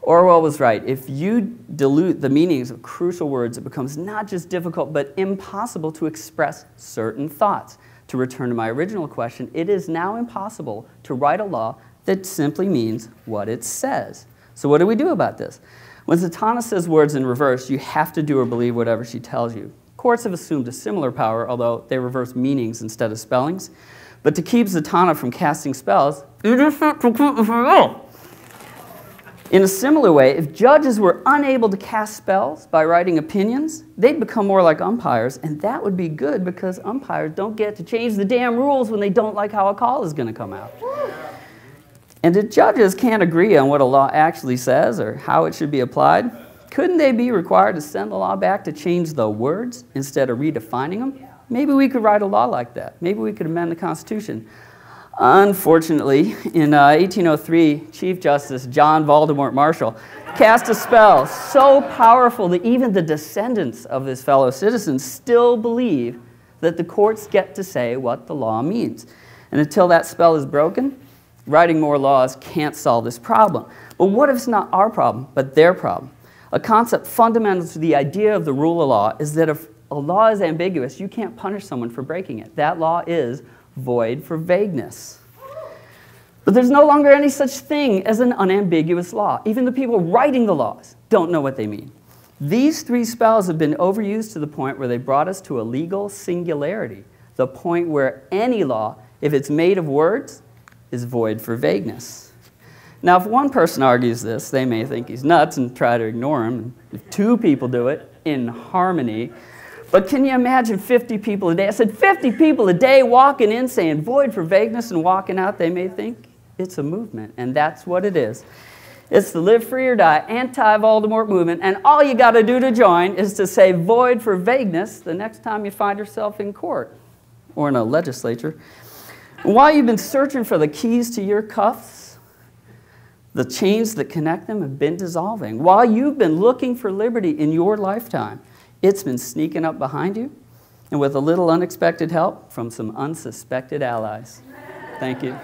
Orwell was right. If you dilute the meanings of crucial words, it becomes not just difficult, but impossible to express certain thoughts. To return to my original question, it is now impossible to write a law that simply means what it says. So what do we do about this? When Zatanna says words in reverse, you have to do or believe whatever she tells you. Courts have assumed a similar power, although they reverse meanings instead of spellings. But to keep Zatanna from casting spells, you just have to keep it from real. In a similar way, if judges were unable to cast spells by writing opinions, they'd become more like umpires, and that would be good because umpires don't get to change the damn rules when they don't like how a call is going to come out. And if judges can't agree on what a law actually says or how it should be applied, couldn't they be required to send the law back to change the words instead of redefining them? Maybe we could write a law like that. Maybe we could amend the Constitution. Unfortunately, in 1803, Chief Justice John Voldemort Marshall cast a spell so powerful that even the descendants of his fellow citizens still believe that the courts get to say what the law means. And until that spell is broken, writing more laws can't solve this problem. But what if it's not our problem, but their problem? A concept fundamental to the idea of the rule of law is that if a law is ambiguous, you can't punish someone for breaking it. That law is void for vagueness. But there's no longer any such thing as an unambiguous law. Even the people writing the laws don't know what they mean. These three spells have been overused to the point where they brought us to a legal singularity, the point where any law, if it's made of words, is void for vagueness. Now, if one person argues this, they may think he's nuts and try to ignore him. If two people do it in harmony, but can you imagine 50 people a day? I said 50 people a day walking in saying void for vagueness and walking out, they may think it's a movement, and that's what it is. It's the live free or die anti-Voldemort movement, and all you got to do to join is to say void for vagueness the next time you find yourself in court or in a legislature. And while you've been searching for the keys to your cuffs, the chains that connect them have been dissolving. While you've been looking for liberty in your lifetime, it's been sneaking up behind you, and with a little unexpected help from some unsuspected allies. Thank you.